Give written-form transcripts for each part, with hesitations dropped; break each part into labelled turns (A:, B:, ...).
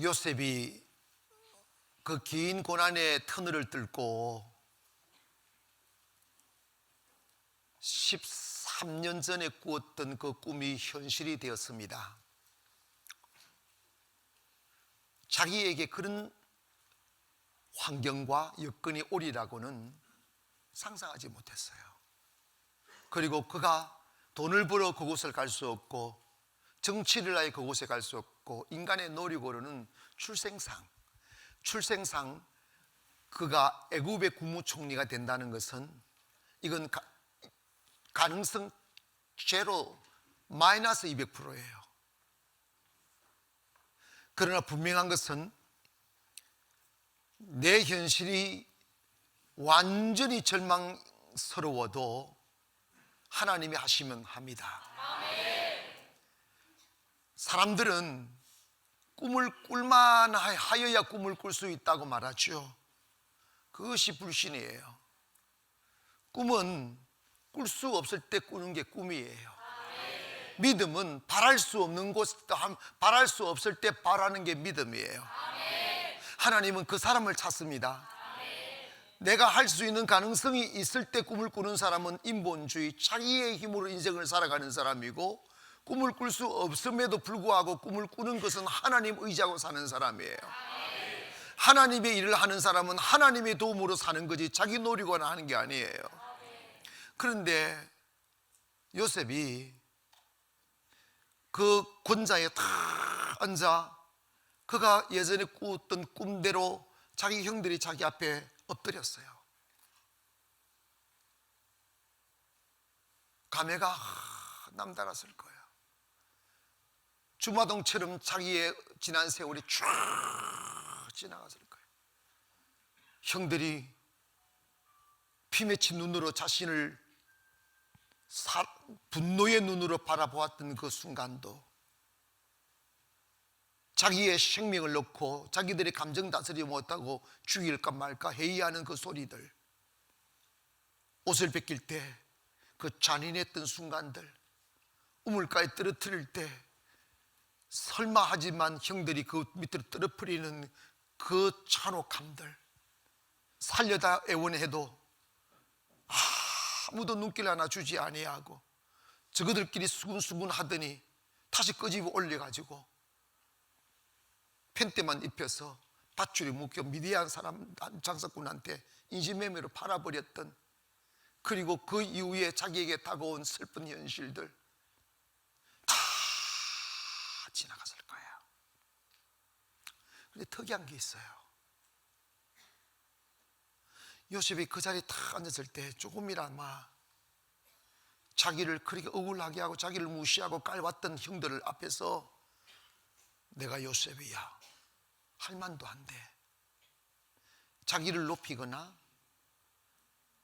A: 요셉이 그 긴 고난의 터널을 뚫고 13년 전에 꾸었던 그 꿈이 현실이 되었습니다. 자기에게 그런 환경과 여건이 오리라고는 상상하지 못했어요. 그리고 그가 돈을 벌어 그곳을 갈 수 없고, 정치를 하여 그곳에 갈 수 없고, 인간의 노력으로는 출생상 그가 애굽의 국무총리가 된다는 것은 이건 가능성 제로 마이너스 200%예요. 그러나 분명한 것은 내 현실이 완전히 절망스러워도 하나님이 하시면 합니다. 사람들은 꿈을 꿀만 하여야 꿈을 꿀 수 있다고 말하죠. 그것이 불신이에요. 꿈은 꿀 수 없을 때 꾸는 게 꿈이에요. 믿음은 바랄 수 없는 곳, 바랄 수 없을 때 바라는 게 믿음이에요. 하나님은 그 사람을 찾습니다. 내가 할 수 있는 가능성이 있을 때 꿈을 꾸는 사람은 인본주의, 자기의 힘으로 인생을 살아가는 사람이고, 꿈을 꿀 수 없음에도 불구하고 꿈을 꾸는 것은 하나님 의지하고 사는 사람이에요. 하나님의 일을 하는 사람은 하나님의 도움으로 사는 거지 자기 노리거나 하는 게 아니에요. 그런데 요셉이 그 권자에 탁 앉아 그가 예전에 꾸었던 꿈대로 자기 형들이 자기 앞에 엎드렸어요. 감회가 남달랐을 거예요. 주마등처럼 자기의 지난 세월이 쭉 지나갔을 거예요. 형들이 피 맺힌 눈으로 자신을 분노의 눈으로 바라보았던 그 순간도, 자기의 생명을 놓고 자기들의 감정 다스리지 못하고 죽일까 말까 회의하는 그 소리들, 옷을 벗길 때 그 잔인했던 순간들, 우물가에 떨어뜨릴 때 설마 하지만 형들이 그 밑으로 떨어뜨리는 그 잔혹함들, 살려다 애원해도 아무도 눈길 하나 주지 아니하고 저그들끼리 수군수군 하더니 다시 끄집어 올려가지고 펜대만 입혀서 밧줄에 묶여 미디안 사람 장사꾼한테 인신매매로 팔아버렸던, 그리고 그 이후에 자기에게 다가온 슬픈 현실들 다 지나갔을 거예요. 그런데 특이한 게 있어요. 요셉이 그 자리에 탁 앉았을 때 조금이나마 자기를 그렇게 억울하게 하고 자기를 무시하고 깔왔던 형들을 앞에서 내가 요셉이야 할 만도 한데, 자기를 높이거나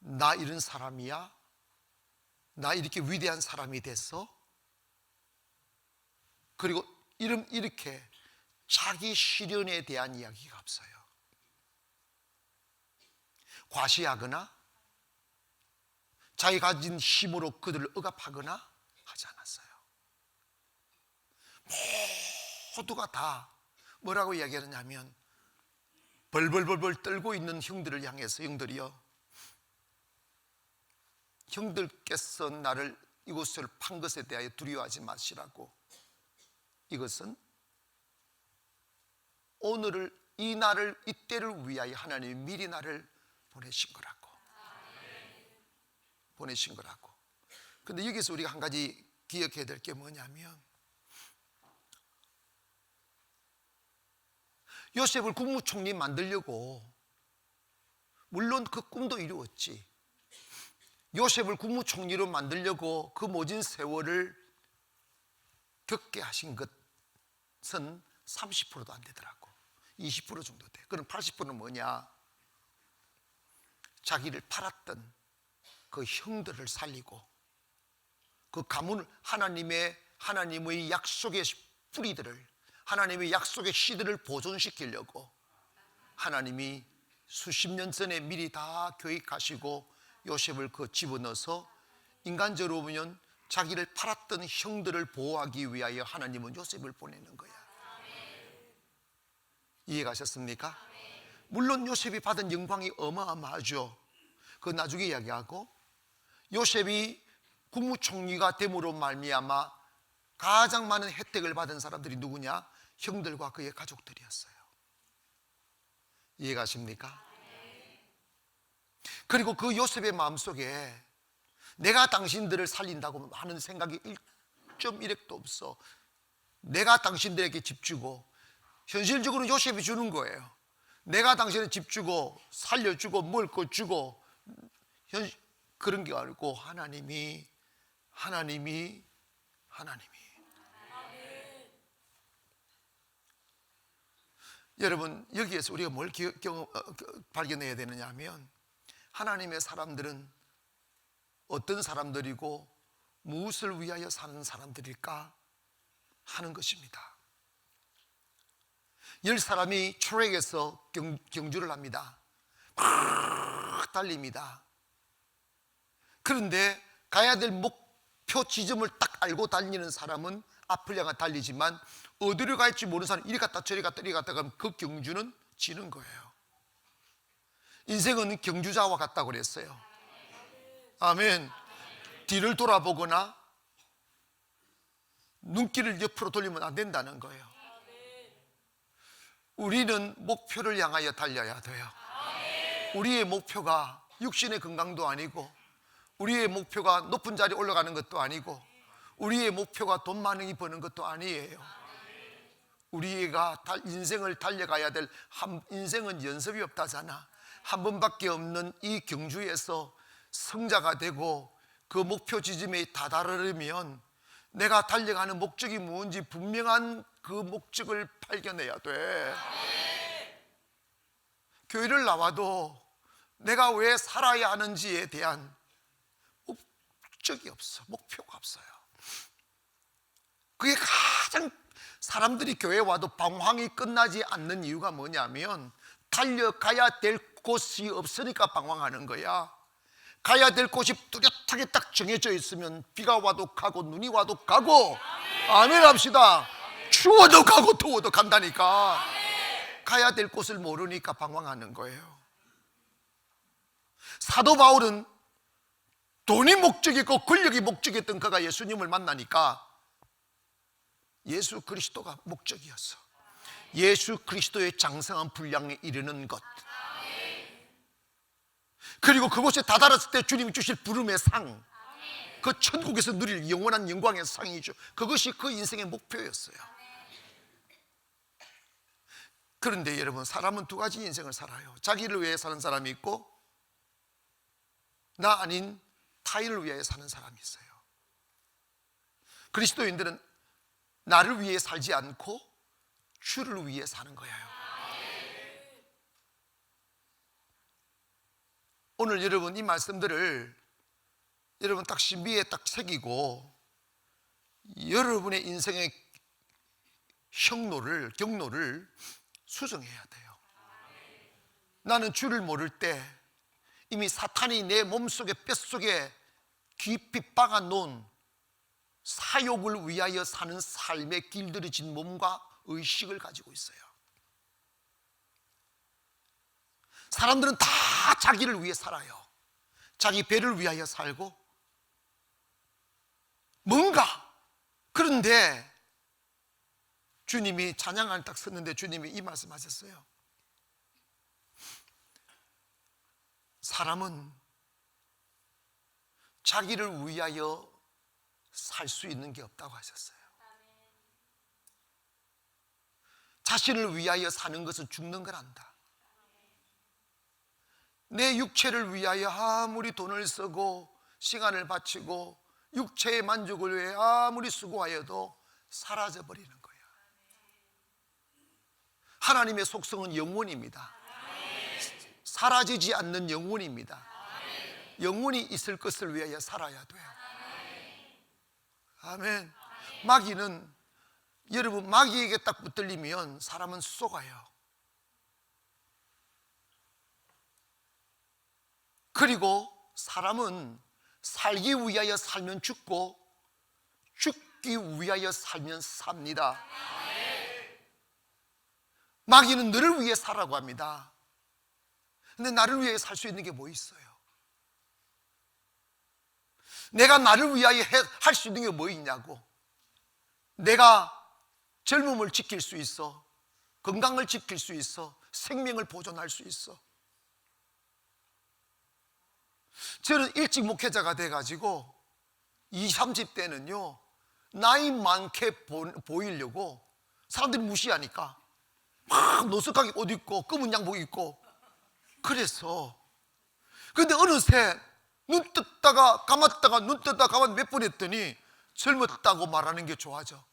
A: 나 이런 사람이야, 나 이렇게 위대한 사람이 됐어, 그리고 이렇게 자기 실현에 대한 이야기가 없어요. 과시하거나 자기 가진 힘으로 그들을 억압하거나 하지 않았어요. 모두가 다 뭐라고 이야기하느냐면, 벌벌벌벌 떨고 있는 형들을 향해서 형들이요, 형들께서 나를 이곳을 판 것에 대하여 두려워하지 마시라고, 이것은 오늘을, 이 날을, 이때를 위하여 하나님이 미리 나를 보내신 거라고. 그런데 여기서 우리가 한 가지 기억해야 될 게 뭐냐면, 요셉을 국무총리 만들려고 물론 그 꿈도 이루었지. 요셉을 국무총리로 만들려고 그 모진 세월을 겪게 하신 것은 30%도 안 되더라고. 20% 정도 돼. 그럼 80%는 뭐냐? 자기를 팔았던 그 형들을 살리고 그 가문, 하나님의 약속의 뿌리들을, 하나님의 약속의 씨들을 보존시키려고 하나님이 수십 년 전에 미리 다 계획하시고 요셉을 그 집어넣어서, 인간적으로 보면 자기를 팔았던 형들을 보호하기 위하여 하나님은 요셉을 보내는 거야. 이해가셨습니까? 물론 요셉이 받은 영광이 어마어마하죠. 그 나중에 이야기하고, 요셉이 국무총리가 됨으로 말미암아 가장 많은 혜택을 받은 사람들이 누구냐? 형들과 그의 가족들이었어요. 이해가십니까? 그리고 그 요셉의 마음속에 내가 당신들을 살린다고 하는 생각이 1.1핵도 없어. 내가 당신들에게 집 주고, 현실적으로 요셉이 주는 거예요. 내가 당신을 집 주고 살려주고 먹을 거 주고, 그런 게 아니고 하나님이 여러분, 여기에서 우리가 뭘 발견해야 되느냐 하면, 하나님의 사람들은 어떤 사람들이고 무엇을 위하여 사는 사람들일까 하는 것입니다. 10사람이 트랙에서 경주를 합니다. 막 달립니다. 그런데 가야 될 목표 지점을 딱 알고 달리는 사람은 앞을 향해 달리지만, 어디로 갈지 모르는 사람은 이리 갔다 저리 갔다 이리 갔다 가면 그 경주는 지는 거예요. 인생은 경주자와 같다고 그랬어요. 아멘. 뒤를 돌아보거나 눈길을 옆으로 돌리면 안 된다는 거예요. 우리는 목표를 향하여 달려야 돼요. 우리의 목표가 육신의 건강도 아니고, 우리의 목표가 높은 자리에 올라가는 것도 아니고, 우리의 목표가 돈 많이 버는 것도 아니에요. 우리가 인생을 달려가야 될, 인생은 연습이 없다잖아. 한 번밖에 없는 이 경주에서 성자가 되고 그 목표 지점에 다다르려면 내가 달려가는 목적이 뭔지 분명한 그 목적을 발견해야 돼. 교회를 나와도 내가 왜 살아야 하는지에 대한 목적이 없어. 목표가 없어요. 그게 가장 사람들이 교회에 와도 방황이 끝나지 않는 이유가 뭐냐면, 달려가야 될 곳이 없으니까 방황하는 거야. 가야 될 곳이 뚜렷하게 딱 정해져 있으면 비가 와도 가고 눈이 와도 가고, 아멘 합시다. 추워도 가고 더워도 간다니까. 가야 될 곳을 모르니까 방황하는 거예요. 사도 바울은 돈이 목적이고 권력이 목적이었던 그가 예수님을 만나니까 예수 그리스도가 목적이었어. 예수 그리스도의 장성한 분량에 이르는 것, 그리고 그곳에 다다랐을 때 주님이 주실 부름의 상, 그 천국에서 누릴 영원한 영광의 상이죠. 그것이 그 인생의 목표였어요. 그런데 여러분, 사람은 두 가지 인생을 살아요. 자기를 위해 사는 사람이 있고, 나 아닌 타인을 위해 사는 사람이 있어요. 그리스도인들은 나를 위해 살지 않고 주를 위해 사는 거예요. 오늘 여러분, 이 말씀들을 여러분 딱 신비에 딱 새기고 여러분의 인생의 경로를 수정해야 돼요. 나는 주를 모를 때 이미 사탄이 내 몸속에 뼛속에 깊이 박아놓은 사욕을 위하여 사는 삶에 길들여진 몸과 의식을 가지고 있어요. 사람들은 다 자기를 위해 살아요. 자기 배를 위하여 살고 뭔가. 그런데 주님이 찬양을 딱 썼는데 주님이 이 말씀 하셨어요. 사람은 자기를 위하여 살 수 있는 게 없다고 하셨어요. 자신을 위하여 사는 것은 죽는 거란다. 내 육체를 위하여 아무리 돈을 쓰고 시간을 바치고 육체의 만족을 위해 아무리 수고하여도 사라져버리는 거예요. 하나님의 속성은 영원입니다. 사라지지 않는 영원입니다. 영원히 있을 것을 위하여 살아야 돼요. 아멘. 마귀는, 여러분, 마귀에게 딱 붙들리면 사람은 속아요. 그리고 사람은 살기 위하여 살면 죽고 죽기 위하여 살면 삽니다. 마귀는 너를 위해 살라고 합니다. 근데 나를 위해 살 수 있는 게 뭐 있어요? 내가 나를 위하여 할 수 있는 게 뭐 있냐고. 내가 젊음을 지킬 수 있어, 건강을 지킬 수 있어, 생명을 보존할 수 있어. 저는 일찍 목회자가 돼가지고 20, 30대는요 나이 많게 보이려고 사람들이 무시하니까 막 노숙하게 옷 입고 검은 양복 입고 그래서. 그런데 어느새 눈 떴다가 감았다가 눈 떴다가 감았 몇 번 했더니 젊었다고 말하는 게 좋아져.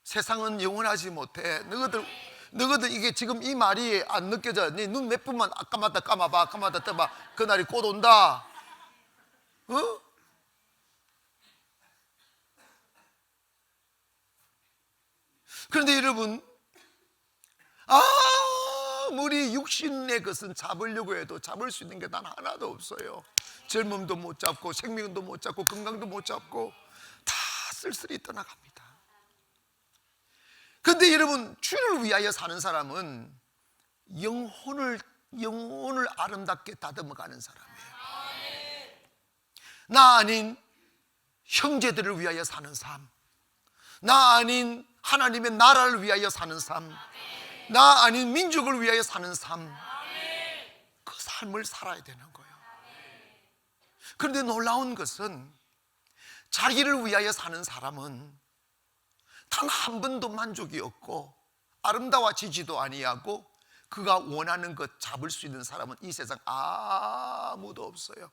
A: 세상은 영원하지 못해. 너희들 이게 지금 이 말이 안 느껴져. 네 눈 몇 번만 감았다 감아봐, 감았다 떠봐. 그날이 곧 온다. 어? 그런데 여러분, 아무리 육신의 것은 잡으려고 해도 잡을 수 있는 게 단 하나도 없어요. 젊음도 못 잡고 생명도 못 잡고 건강도 못 잡고 다 쓸쓸히 떠나갑니다. 그런데 여러분, 주를 위하여 사는 사람은 영혼을 아름답게 다듬어가는 사람이에요. 나 아닌 형제들을 위하여 사는 삶, 나 아닌 하나님의 나라를 위하여 사는 삶, 나 아닌 민족을 위하여 사는 삶, 그 삶을 살아야 되는 거예요. 그런데 놀라운 것은 자기를 위하여 사는 사람은 단 한 번도 만족이 없고 아름다워지지도 아니하고 그가 원하는 것 잡을 수 있는 사람은 이 세상 아무도 없어요.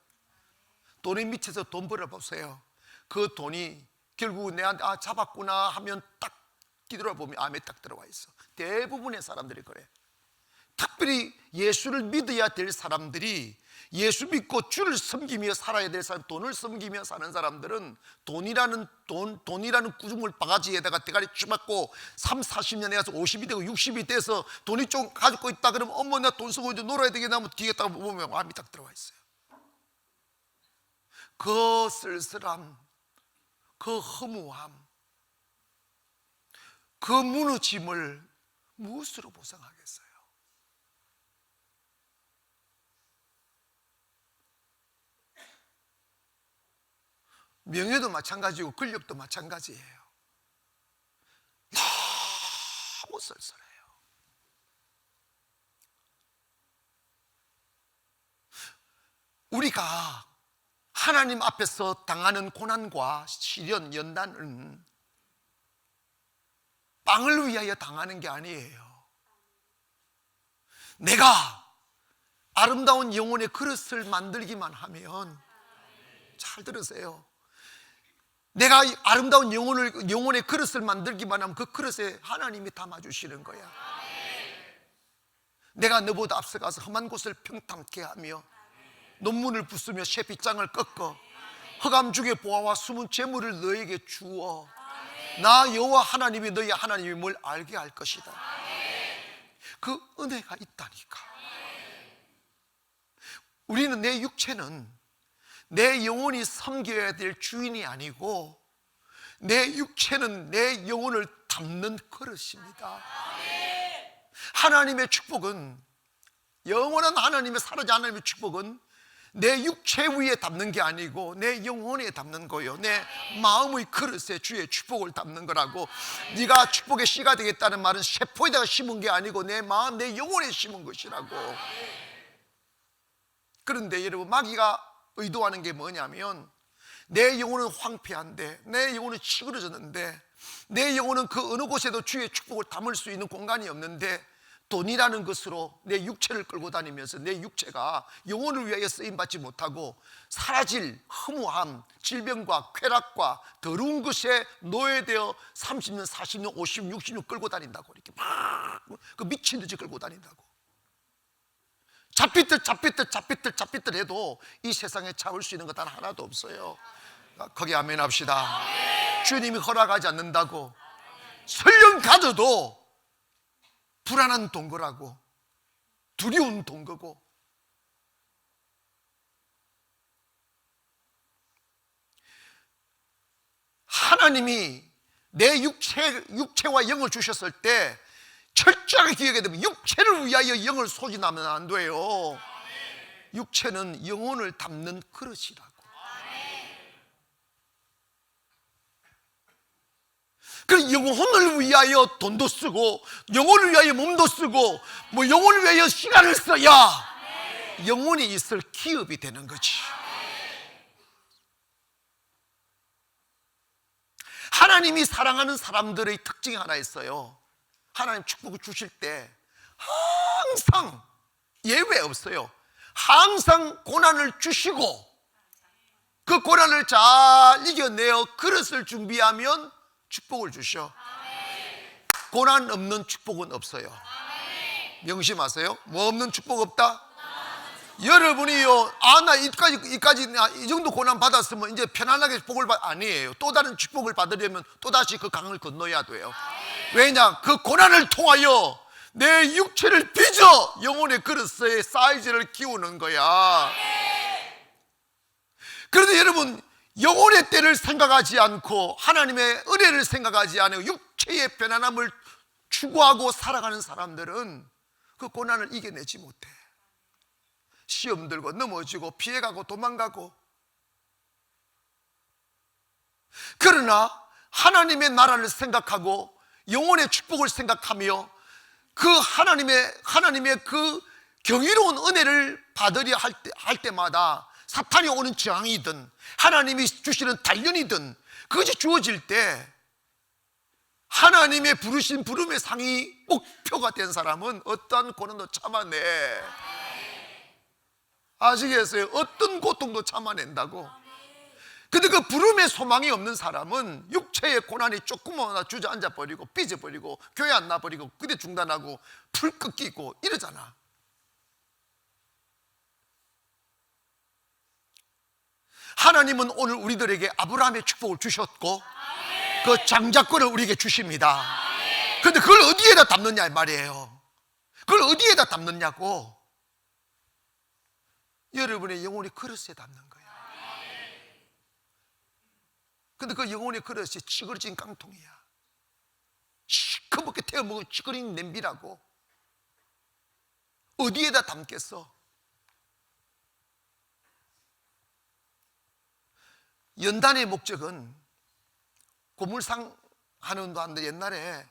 A: 돈에 미쳐서 돈 벌어보세요. 그 돈이 결국 내한테 잡았구나 하면 딱 뒤돌아보면 암에 딱 들어와 있어. 대부분의 사람들이 그래. 특별히 예수를 믿어야 될 사람들이, 예수 믿고 주를 섬기며 살아야 될 사람, 돈을 섬기며 사는 사람들은 돈이라는 구중물 바가지에다가 대가리 쥐맞고 3, 40년에 가서 50이 되고 60이 돼서 돈이 좀 가지고 있다 그러면 어머 나 돈 쓰고 이제 놀아야 되겠나 하면 뒤에 딱 보면 암이 딱 들어와 있어요. 그 쓸쓸함, 그 허무함, 그 무너짐을 무엇으로 보상하겠어요? 명예도 마찬가지고 권력도 마찬가지예요. 너무 쓸쓸해요. 우리가 하나님 앞에서 당하는 고난과 시련, 연단은 빵을 위하여 당하는 게 아니에요. 내가 아름다운 영혼의 그릇을 만들기만 하면, 잘 들으세요, 내가 아름다운 영혼의 그릇을 만들기만 하면 그 그릇에 하나님이 담아주시는 거야. 내가 너보다 앞서가서 험한 곳을 평탄케 하며 논문을 부수며 쇠빗장을 꺾어 흑암 중에 보아와 숨은 재물을 너에게 주어 나 여호와 하나님이 너희 하나님임을 알게 할 것이다. 그 은혜가 있다니까. 우리는 내 육체는 내 영혼이 섬겨야 될 주인이 아니고 내 육체는 내 영혼을 담는 그릇입니다. 하나님의 축복은, 영원한 하나님의 사라진 하나님의 축복은 내 육체 위에 담는 게 아니고 내 영혼에 담는 거예요. 내 마음의 그릇에 주의 축복을 담는 거라고. 네가 축복의 씨가 되겠다는 말은 세포에다가 심은 게 아니고 내 마음, 내 영혼에 심은 것이라고. 그런데 여러분, 마귀가 의도하는 게 뭐냐면 내 영혼은 황폐한데, 내 영혼은 치그러졌는데, 내 영혼은 그 어느 곳에도 주의 축복을 담을 수 있는 공간이 없는데 돈이라는 것으로 내 육체를 끌고 다니면서 내 육체가 영혼을 위하여 쓰임받지 못하고 사라질 허무함, 질병과 쾌락과 더러운 것에 노예되어 30년, 40년, 50년, 60년 끌고 다닌다고. 이렇게 막 그 미친 듯이 끌고 다닌다고. 잡히들 해도 이 세상에 잡을 수 있는 것 단 하나도 없어요. 거기 아멘 합시다. 주님이 허락하지 않는다고 설령 가져도 불안한 동거라고, 두려운 동거고. 하나님이 내 육체와 영을 주셨을 때 철저하게 기억해야 되면 육체를 위하여 영을 소진하면 안 돼요. 육체는 영혼을 담는 그릇이라고. 그 영혼을 위하여 돈도 쓰고 영혼을 위하여 몸도 쓰고 뭐 영혼을 위하여 시간을 써야 영혼이 있을 기업이 되는 거지. 하나님이 사랑하는 사람들의 특징이 하나 있어요. 하나님 축복을 주실 때 항상 예외 없어요. 항상 고난을 주시고 그 고난을 잘 이겨내어 그릇을 준비하면 축복을 주셔. 고난 없는 축복은 없어요. 명심하세요. 뭐 없는 축복 없다? 여러분이요, 나 이 정도 고난 받았으면 이제 편안하게 복을 아니에요. 또 다른 축복을 받으려면 또다시 그 강을 건너야 돼요. 왜냐? 그 고난을 통하여 내 육체를 빚어 영혼의 그릇의 사이즈를 키우는 거야. 그런데 여러분, 영혼의 때를 생각하지 않고 하나님의 은혜를 생각하지 않고 육체의 편안함을 추구하고 살아가는 사람들은 그 고난을 이겨내지 못해. 시험 들고 넘어지고 피해가고 도망가고. 그러나 하나님의 나라를 생각하고 영혼의 축복을 생각하며 그 하나님의 그 경이로운 은혜를 받으려 할 때마다 사탄이 오는 저항이든 하나님이 주시는 단련이든 그것이 주어질 때 하나님의 부르신 부름의 상이 목표가 된 사람은 어떠한 고난도 참아내. 아시겠어요? 어떤 고통도 참아낸다고. 근데 그 부름의 소망이 없는 사람은 육체의 고난이 조금만 주저앉아 버리고 삐져버리고 교회 안 나버리고 그때 중단하고 풀 끊기고 이러잖아. 하나님은 오늘 우리들에게 아브라함의 축복을 주셨고 그 장자권을 우리에게 주십니다. 그런데 그걸 어디에다 담느냐 이 말이에요. 그걸 어디에다 담느냐고. 여러분의 영혼의 그릇에 담는 거예요. 근데 그 영혼의 그릇이 찌그러진 깡통이야. 시커멓게 태워먹은 찌그러진 냄비라고. 어디에다 담겠어? 연단의 목적은 고물상 하는 도 하는데 옛날에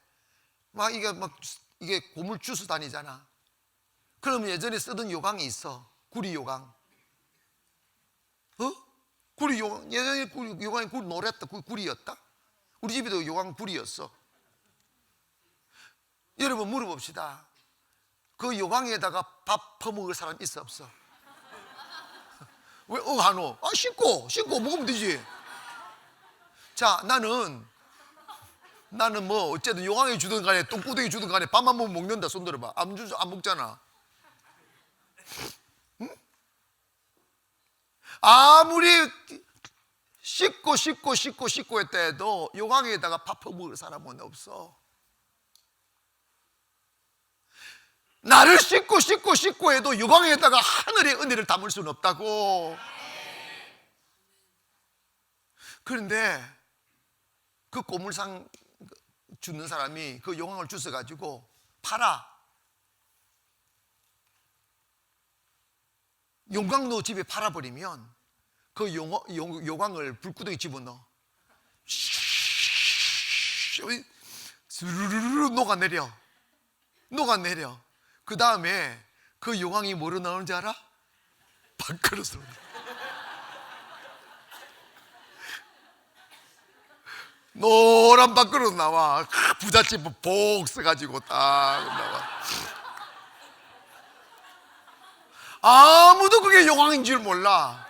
A: 이게 고물 주스 다니잖아. 그러면 예전에 쓰던 요강이 있어. 구리 요강. 구리 요강. 예전에 요강이 구리 노랬다. 구리였다. 우리 집에도 요강 구리였어. 여러분 물어봅시다. 그 요강에다가 밥 퍼먹을 사람 있어 없어? 왜 하노? 씻고 먹으면 되지. 자, 나는 뭐 어쨌든 요강에 주든 간에 똥구덩이 주든 간에 밥만 먹으면 먹는다. 손 들어봐. 안 먹잖아. 응? 아무리 씻고 했다 해도 요강에다가 밥 퍼먹을 사람은 없어. 나를 씻고 해도 요강에다가 하늘의 은혜를 담을 수는 없다고. 그런데 그 고물상 주는 사람이 그 요강을 주워가지고 팔아. 용광로 집에 팔아버리면 그 요강을 불구덩이 집어넣어. 스르르르 녹아내려. 그 다음에 그 요강이 뭐로 나오는지 알아? 밥그릇으로. 노란 밥그릇 나와. 부잣집 복 써가지고 딱 나와. 아무도 그게 요강인 줄 몰라.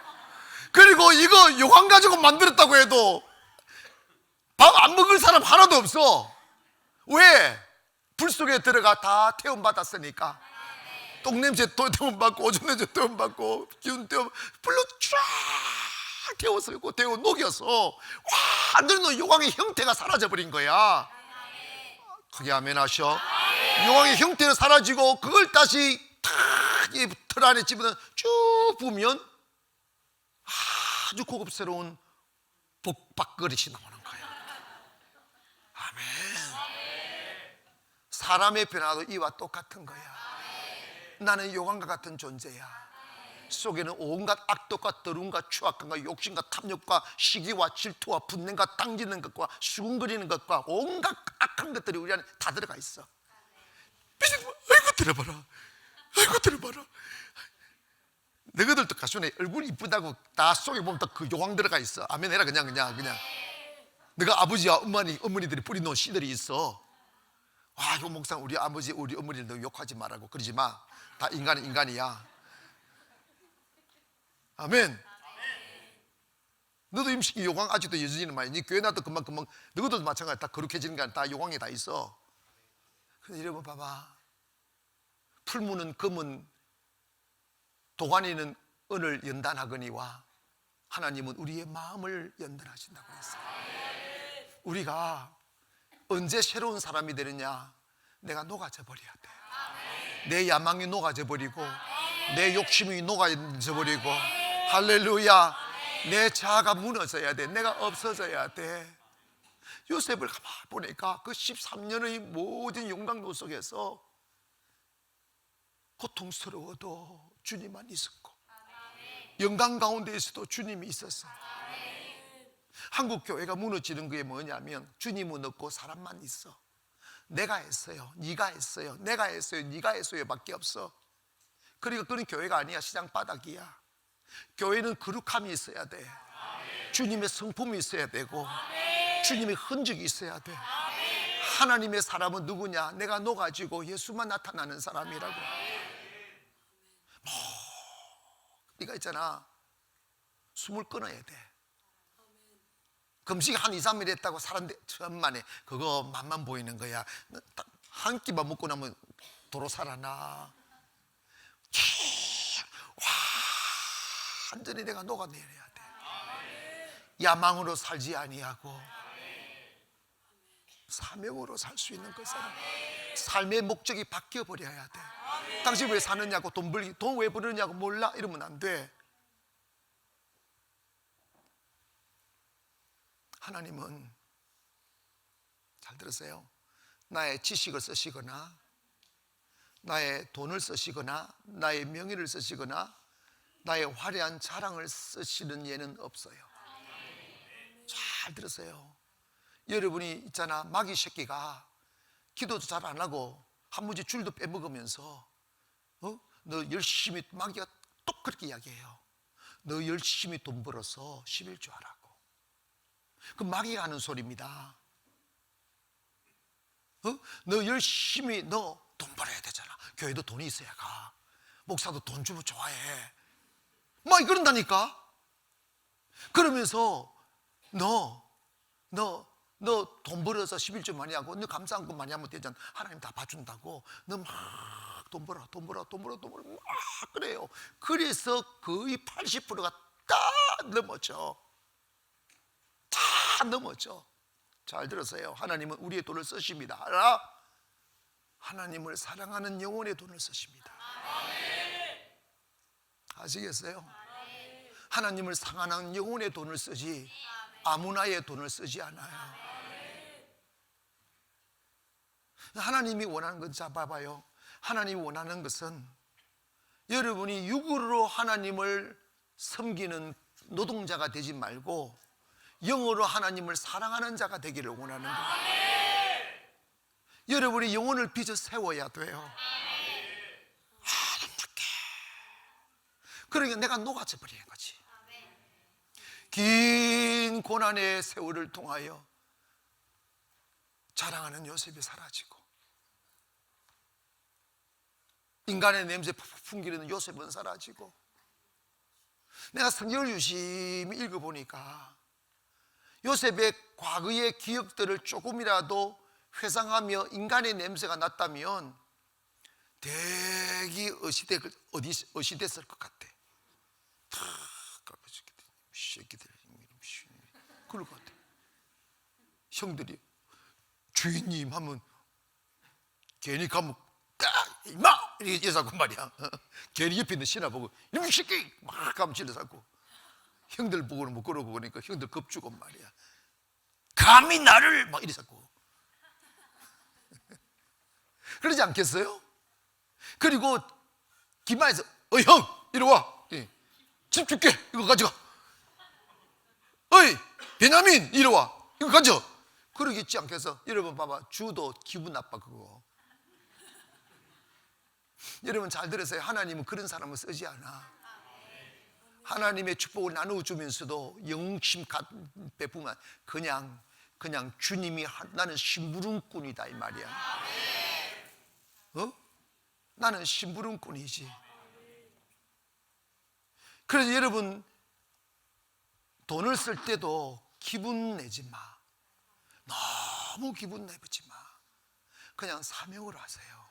A: 그리고 이거 요강 가지고 만들었다고 해도 밥 안 먹을 사람 하나도 없어. 왜? 불 속에 들어가 다 태움받았으니까. 똥냄새 태움받고 오줌냄새 태움받고 기운 태움 불로 쫙 태워서 녹여서 완전히 요강의 형태가 사라져버린 거야. 크게 아멘 하셔. 요강의 형태가 사라지고 그걸 다시 이 틀 안에 집어넣어 쭉 부으면 아주 고급스러운 복밥그릇이 나오는 거야. 사람의 변화도 이와 똑같은 거야. 나는 요강과 같은 존재야. 속에는 온갖 악독과 더러움과 추악함과 욕심과 탐욕과 시기와 질투와 분냄과 당기는 것과 수군거리는 것과 온갖 악한 것들이 우리 안에 다 들어가 있어. 아이고 들어봐라, 아이고 들어봐라. 너희들도 가수네 얼굴 이쁘다고 다 속에 보면 다 그 요강 들어가 있어. 아멘 해라. 그냥 너가 아버지와 어머니들이 뿌리놓은 씨들이 있어. 와, 이거 목사 우리 아버지 우리 어머니를 너 욕하지 말라고 그러지 마. 다 인간은 인간이야. 아멘. 너도 임식이 요강 아직도 여전히는 많이. 네 교회 나도 금방 너희들도 마찬가지. 다 거룩해지는 게 아니라 다 요강에 다 있어. 그래서 여러분 봐봐. 풀무는 금은 도가니는 은을 연단하거니와 하나님은 우리의 마음을 연단하신다고 했어요. 우리가 언제 새로운 사람이 되느냐? 내가 녹아져 버려야 돼. 내 야망이 녹아져 버리고 내 욕심이 녹아져 버리고, 할렐루야, 내 자아가 무너져야 돼. 내가 없어져야 돼. 요셉을 가만히 보니까 그 13년의 모든 용광로 속에서 고통스러워도 주님만 있었고, 영광 가운데에서도 주님이 있었어. 한국 교회가 무너지는 게 뭐냐면 주님은 없고 사람만 있어. 내가 했어요, 네가 했어요, 내가 했어요, 네가 했어요 밖에 없어. 그러니까 그런 교회가 아니야. 시장 바닥이야. 교회는 거룩함이 있어야 돼. 주님의 성품이 있어야 되고 주님의 흔적이 있어야 돼. 하나님의 사람은 누구냐? 내가 녹아지고 예수만 나타나는 사람이라고. 네가 있잖아, 숨을 끊어야 돼. 금식 한 2, 3일 했다고 사람들 천만에 그거 맛만 보이는 거야. 한 끼만 먹고 나면 도로 살아나. 완전히 내가 녹아내려야 돼. 야망으로 살지 아니하고 사명으로 살 수 있는 것은 삶의 목적이 바뀌어 버려야 돼. 당신 왜 사느냐고, 돈 왜 버느냐고 몰라? 이러면 안 돼. 하나님은, 잘 들으세요, 나의 지식을 쓰시거나 나의 돈을 쓰시거나 나의 명예를 쓰시거나 나의 화려한 자랑을 쓰시는 예는 없어요. 잘 들으세요. 여러분이 있잖아, 마귀 새끼가 기도도 잘 안 하고 한무지 줄도 빼먹으면서 너 열심히, 마귀가 똑 그렇게 이야기해요. 너 열심히 돈 벌어서 11조 하라고. 그 마귀가 하는 소리입니다. 너 열심히, 너 돈 벌어야 되잖아. 교회도 돈이 있어야 가. 목사도 돈 주면 좋아해. 막 그런다니까. 그러면서 너 돈 벌어서 11조 많이 하고 너 감사한 거 많이 하면 되잖아. 하나님 다 봐준다고. 너 막 돈 벌어 막 그래요. 그래서 거의 80%가 다 넘어져. 다 넘어져. 잘 들으세요. 하나님은 우리의 돈을 쓰십니다. 알아? 하나님을 사랑하는 영혼의 돈을 쓰십니다. 아시겠어요? 하나님을 사랑하는 영혼의 돈을 쓰지 아무나의 돈을 쓰지 않아요. 하나님이 원하는 건, 자 봐봐요. 하나님이 원하는 것은 여러분이 육으로 하나님을 섬기는 노동자가 되지 말고 영으로 하나님을 사랑하는 자가 되기를 원하는 거예요. 여러분이 영혼을 빚어 세워야 돼요. 아름답게. 그러니까 내가 녹아져 버리는 거지. 긴 고난의 세월을 통하여 자랑하는 요셉이 사라지고 인간의 냄새 푹푹 풍기는 요셉은 사라지고, 내가 성경을 유심히 읽어보니까 요셉의 과거의 기억들을 조금이라도 회상하며 인간의 냄새가 났다면 대기 어시됐을 것 같아. 새끼들 그럴 것 같아. 형들이 주인님 하면 괜히 가면 임마 이렇게 자꾸 말이야. 괜히 옆에 있는 신하 보고 이놈 새끼 막 가면 질러사고, 형들 보고는 못 그러고 그러니까 형들 겁주고 말이야. 감히 나를 막 이래 자꾸. 그러지 않겠어요? 그리고 기마에서 형 이리 와, 집 줄게, 이거 가져가. 어이 베냐민 이리 와, 이거 가져. 그러겠지 않겠어? 여러분 봐봐, 주도 기분 나빠 그거. 여러분 잘 들으세요. 하나님은 그런 사람을 쓰지 않아. 하나님의 축복을 나누어주면서도 영심 베푸면 그냥 주님이 나는 심부름꾼이다 이 말이야. 나는 심부름꾼이지. 그래서 여러분 돈을 쓸 때도 기분 내지 마. 너무 기분 내지 마. 그냥 사명을 하세요.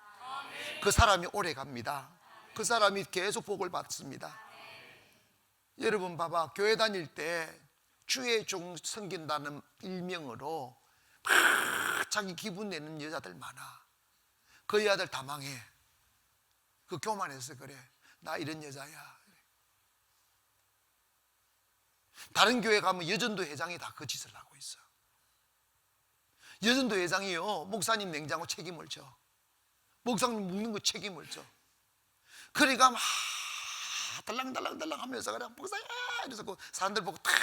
A: 그 사람이 오래 갑니다. 그 사람이 계속 복을 받습니다. 여러분 봐봐, 교회 다닐 때 주의 종 섬긴다는 일명으로 막 자기 기분 내는 여자들 많아. 그 여자들 다 망해. 그 교만해서 그래. 나 이런 여자야. 다른 교회 가면 여전도 회장이 다 그 짓을 하고 있어. 여전도 회장이요, 목사님 냉장고 책임을 져. 목사님 묵는 거 책임을 져. 그러니까 막 달랑달랑 하면서 그래, 목사님 이래서 그 사람들 보고 탁.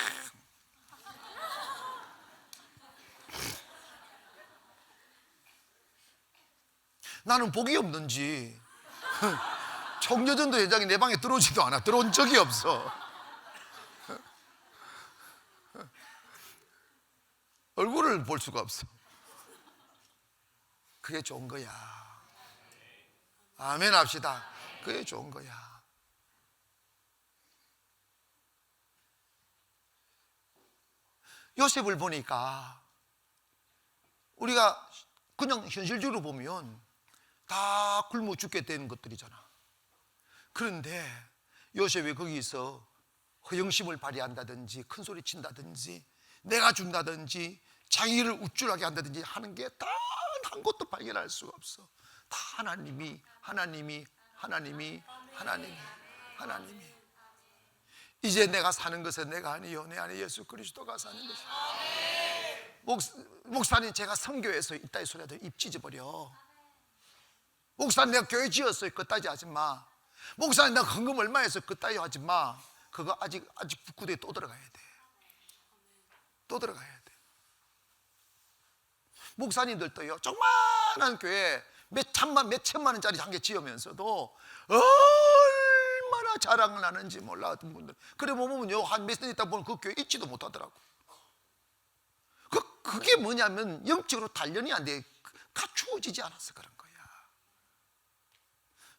A: 나는 복이 없는지 청여전도 회장이 내 방에 들어오지도 않아. 들어온 적이 없어. 얼굴을 볼 수가 없어. 그게 좋은 거야. 아멘 합시다. 그게 좋은 거야. 요셉을 보니까 우리가 그냥 현실적으로 보면 다 굶어 죽게 되는 것들이잖아. 그런데 요셉이 거기서 허영심을 발휘한다든지 큰 소리 친다든지 내가 준다든지 자기를 우쭐하게 한다든지 하는 게 단 한 곳도 발견할 수가 없어. 다 하나님이 이제 내가 사는 것은 내가 아니요 내 안에 예수 그리스도가 사는 것이야. 목사님 제가 선교해서 이따위 소리 하더니 입 찢어버려. 목사님 내가 교회 지었어요, 그따위 하지 마. 목사님 내가 헌금 얼마 했어, 그따위 하지 마. 그거 아직 북구대에 또 들어가야 돼. 또 들어가야 돼. 목사님들도요, 조그마한 교회 몇 천만 원짜리 한 개 지으면서도 얼마나 자랑을 하는지 몰라. 어떤 분들 그래 보면요, 한 몇 년 있다 보면 그 교회 있지도 못하더라고. 그게 뭐냐면 영적으로 단련이 안 돼. 갖추어지지 않아서 그런 거야.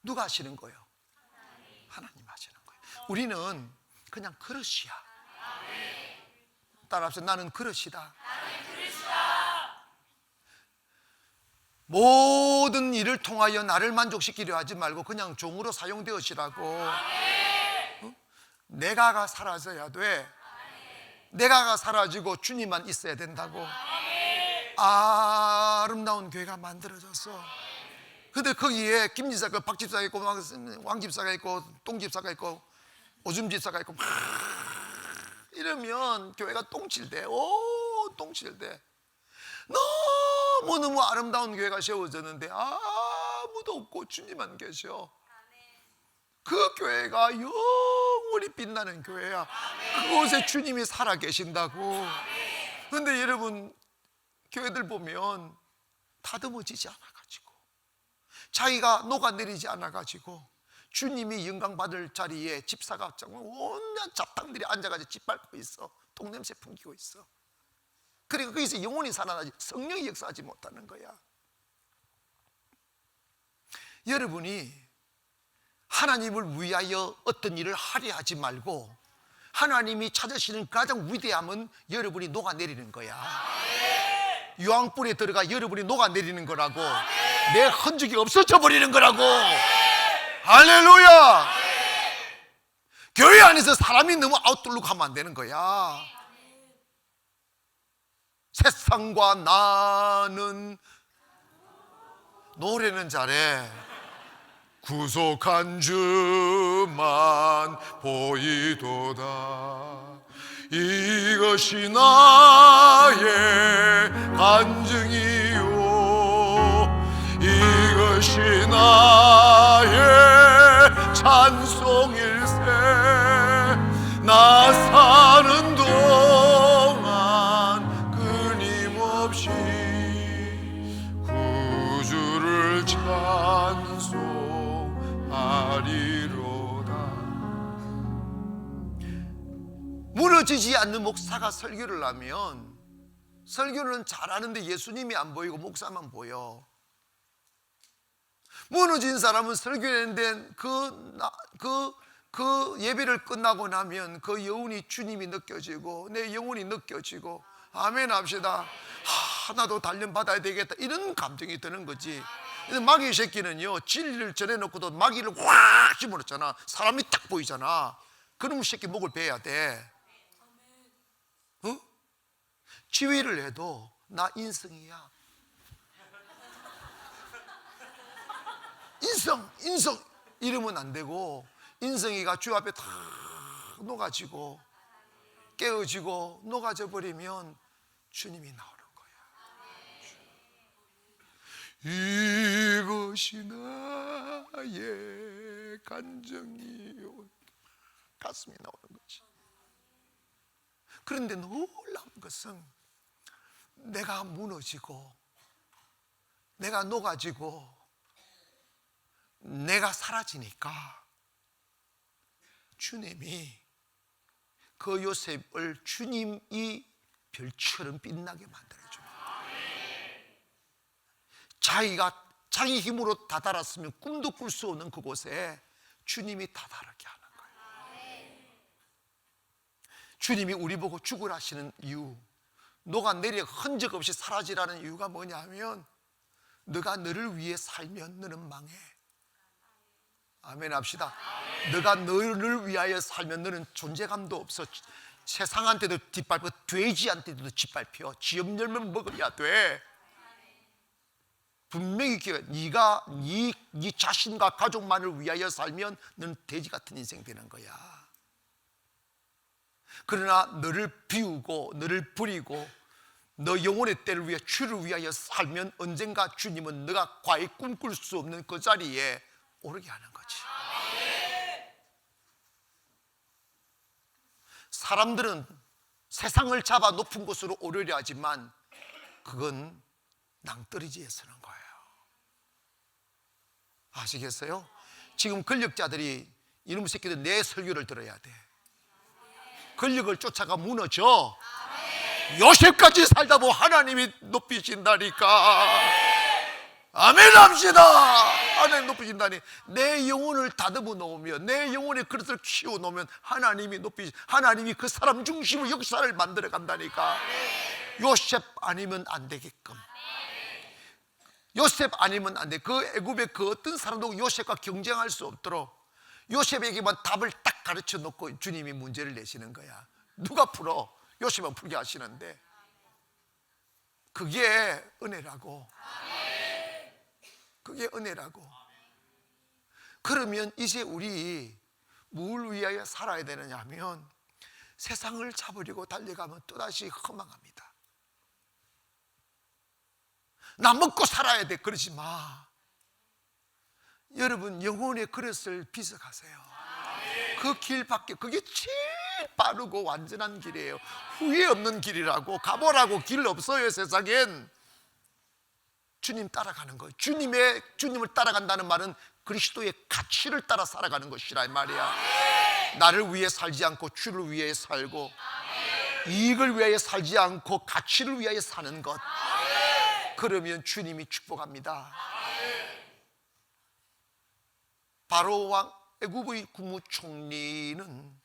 A: 누가 하시는 거예요? 하나님 하시는 거예요. 우리는 그냥 그릇이야. 따라합시다. 나는 그릇이다. 모든 일을 통하여 나를 만족시키려 하지 말고 그냥 종으로 사용되어지라고. 내가가 사라져야 돼. 내가가 사라지고 주님만 있어야 된다고. 아름다운 교회가 만들어졌어. 근데 거기에 김집사가 있고 박집사가 있고 왕집사가 있고 똥집사가 있고 오줌집사가 있고 막 이러면 교회가 똥칠대. 똥칠대. 너무너무 아름다운 교회가 세워졌는데 아무도 없고 주님만 계셔. 그 교회가 영원히 빛나는 교회야. 그곳에 주님이 살아 계신다고. 그런데 여러분 교회들 보면 다듬어지지 않아가지고 자기가 녹아내리지 않아가지고 주님이 영광 받을 자리에 집사가 온갖 잡탕들이 앉아가지고 짓밟고 있어. 똥냄새 풍기고 있어. 그러니까 거기서 영혼이 살아나지 성령이 역사하지 못하는 거야. 여러분이 하나님을 위하여 어떤 일을 하려 하지 말고 하나님이 찾으시는 가장 위대함은 여러분이 녹아내리는 거야. 유황불에 들어가 여러분이 녹아내리는 거라고. 내 흔적이 없어져 버리는 거라고. 할렐루야. 교회 안에서 사람이 너무 아웃돌룩하면 안 되는 거야. 세상과 나는 노래는 잘해. 구속한 주만 보이도다. 이것이 나의 간증이요 이것이 이것이 나의 찬송일세. 나 사는 동안 끊임없이 구주를 찬송하리로다. 무너지지 않는 목사가 설교를 하면 설교는 잘하는데 예수님이 안 보이고 목사만 보여. 무너진 사람은 설교했는데 그 예배를 끝나고 나면 그 영혼이 주님이 느껴지고 내 영혼이 느껴지고 아멘 합시다. 나도 단련 받아야 되겠다 이런 감정이 드는 거지. 근데 마귀 새끼는요, 진리를 전해놓고도 마귀를 확 집어넣잖아. 사람이 딱 보이잖아. 그놈 새끼 목을 베야 돼. 어? 지휘를 해도 나 인성이야. 인성 이러면 안 되고, 인성이가 주 앞에 다 녹아지고 깨어지고 녹아져 버리면 주님이 나오는 거야. 이것이 나의 간정이요. 가슴이 나오는 거지. 그런데 놀라운 것은 내가 무너지고 내가 녹아지고 내가 사라지니까 주님이 그 요셉을 주님이 별처럼 빛나게 만들어줍니다. 자기가 자기 힘으로 다다랐으면 꿈도 꿀 수 없는 그곳에 주님이 다다르게 하는 거예요. 주님이 우리 보고 죽으라 하시는 이유, 녹아내려 흔적 없이 사라지라는 이유가 뭐냐면, 너가 너를 위해 살면 너는 망해. 아멘 합시다. 너가 너를 위하여 살면 너는 존재감도 없어. 세상한테도 뒷밟고 돼지한테도 짓밟혀. 지엄 열면 먹어야 돼. 분명히 네가 네 자신과 가족만을 위하여 살면 너는 돼지 같은 인생 되는 거야. 그러나 너를 비우고 너를 버리고 너 영혼의 때를 위해 주를 위하여 살면 언젠가 주님은 너가 과히 꿈꿀 수 없는 그 자리에 오르게 하는 거지. 사람들은 세상을 잡아 높은 곳으로 오르려 하지만 그건 낭떠러지에 서는 거예요. 아시겠어요? 지금 권력자들이 이놈의 새끼들 내 설교를 들어야 돼. 권력을 쫓아가 무너져. 요셉같이 살다 보면 하나님이 높이신다니까. 아멘 합시다. 하나님 높이신다니. 내 영혼을 다듬어 놓으면, 내 영혼의 그릇을 키워 놓으면 하나님이 하나님이 그 사람 중심으로 역사를 만들어 간다니까. 요셉 아니면 안 되게끔. 요셉 아니면 안 돼. 그 애굽의 그 어떤 사람도 요셉과 경쟁할 수 없도록 요셉에게만 답을 딱 가르쳐 놓고 주님이 문제를 내시는 거야. 누가 풀어? 요셉은 풀게 하시는데. 그게 은혜라고. 그게 은혜라고. 그러면 이제 우리 뭘 위하여 살아야 되느냐 하면, 세상을 잡으려고 달려가면 또다시 허망합니다. 나 먹고 살아야 돼 그러지 마. 여러분, 영혼의 그릇을 빚어가세요. 그 길밖에, 그게 제일 빠르고 완전한 길이에요. 후회 없는 길이라고. 가보라고 길 없어요 세상엔. 주님 따라가는 거예요. 주님을 따라간다는 말은 그리스도의 가치를 따라 살아가는 것이라 이 말이야. 나를 위해 살지 않고 주를 위해 살고, 이익을 위하여 살지 않고 가치를 위하여 사는 것. 그러면 주님이 축복합니다. 바로 왕 애굽의 국무총리는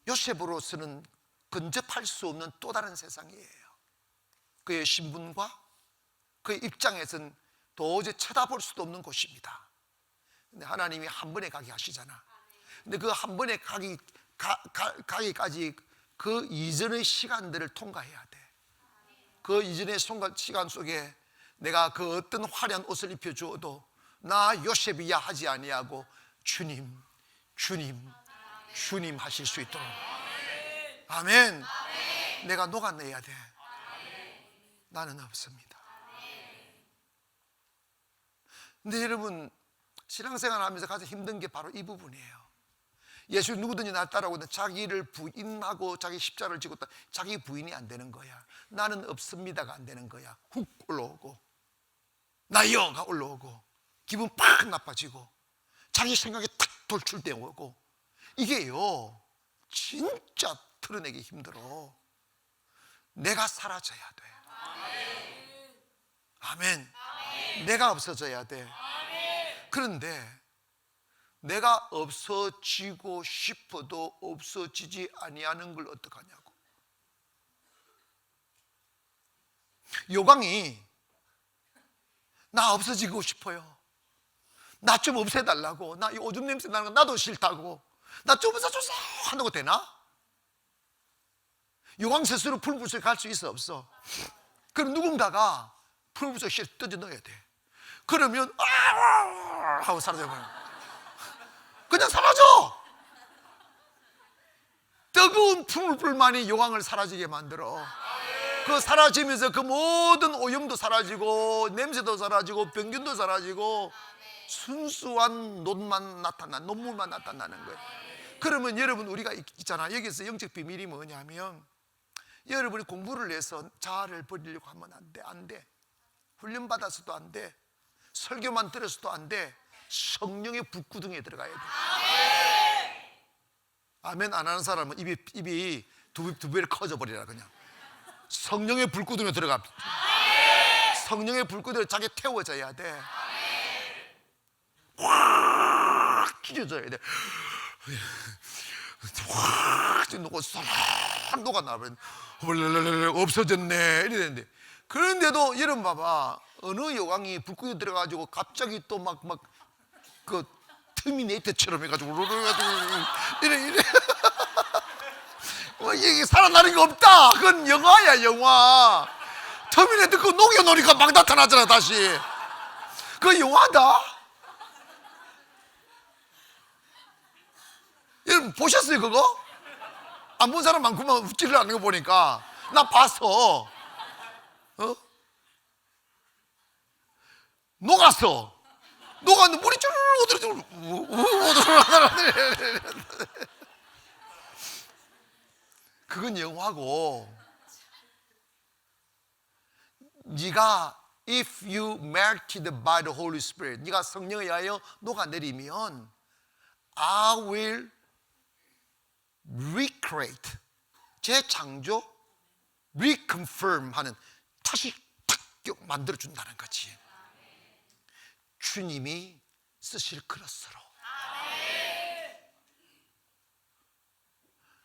A: 요셉으로서는 근접할 수 없는 또 다른 세상이에요. 그의 신분과 그의 입장에서는 도저히 쳐다볼 수도 없는 곳입니다. 근데 하나님이 한 번에 가게 하시잖아. 근데 그 한 번에 가기까지 그 이전의 시간들을 통과해야 돼. 그 이전의 시간 속에 내가 그 어떤 화려한 옷을 입혀주어도 나 요셉이야 하지 아니하고 주님 하실 수 있도록. 아멘. 내가 녹아내야 돼. 나는 없습니다. 근데 여러분, 신앙생활 하면서 가장 힘든 게 바로 이 부분이에요. 예수 누구든지 날 따라오고 자기를 부인하고 자기 십자가를 지고 자기 부인이 안 되는 거야. 나는 없습니다가 안 되는 거야. 훅 올라오고 나여가 올라오고 기분 팍 나빠지고 자기 생각에 탁 돌출되고, 이게요 진짜 드러내기 힘들어. 내가 사라져야 돼. 아멘. 내가 없어져야 돼. 그런데 내가 없어지고 싶어도 없어지지 아니하는 걸 어떡하냐고. 요강이 나 없어지고 싶어요, 나 좀 없애달라고, 나 이 오줌 냄새 나는 거 나도 싫다고, 나 좀 없어줘서 한다고 되나? 요강 스스로 풀불속에 갈 수 있어, 없어? 그럼 누군가가 풀불속에 실 던져 넣어야 돼. 그러면 하고 사라져버려. 그냥 사라져. 뜨거운 풀불만이 요강을 사라지게 만들어. 그 사라지면서 그 모든 오염도 사라지고 냄새도 사라지고 병균도 사라지고 순수한 논물만 나타나는 거예요. 그러면 여러분, 우리가 있잖아, 여기서 영적 비밀이 뭐냐면, 여러분이 공부를 해서 자아를 버리려고 하면 안 돼. 훈련받아서도 안 돼. 설교만 들어서도 안 돼. 성령의 불구덩이에 들어가야 돼. 아멘 안 하는 사람은 입이 두 배로 커져 버리라. 그냥 성령의 불구덩이에 들어가. 성령의 불구덩이에 자기 태워져야 돼. 확 찢어져야 돼. 확 녹고 싹 녹아나버린, 없어졌네 이래 되는데, 그런데도 여러분 봐봐, 어느 요강이 불구덩이에 들어가지고 갑자기 또 막 그 터미네이터처럼 해가지고 이래 이게 살아나는 게 없다. 그건 영화야, 영화. 터미네이터 그거 녹여놓으니까 막 나타나잖아 다시. 그거 영화다. 여러분 보셨어요 그거? 안 본 사람 많구만. 웃지를 않는 거 보니까. 나 봤어. 녹았는데 물이 쭈르르 그건 영화고, 네가 if you melted by the Holy Spirit, 네가 성령에 의하여 녹아내리면 I will recreate, 재창조, reconfirm 하는, 다시 탁 만들어준다는 거지. 주님이 쓰실 그릇으로.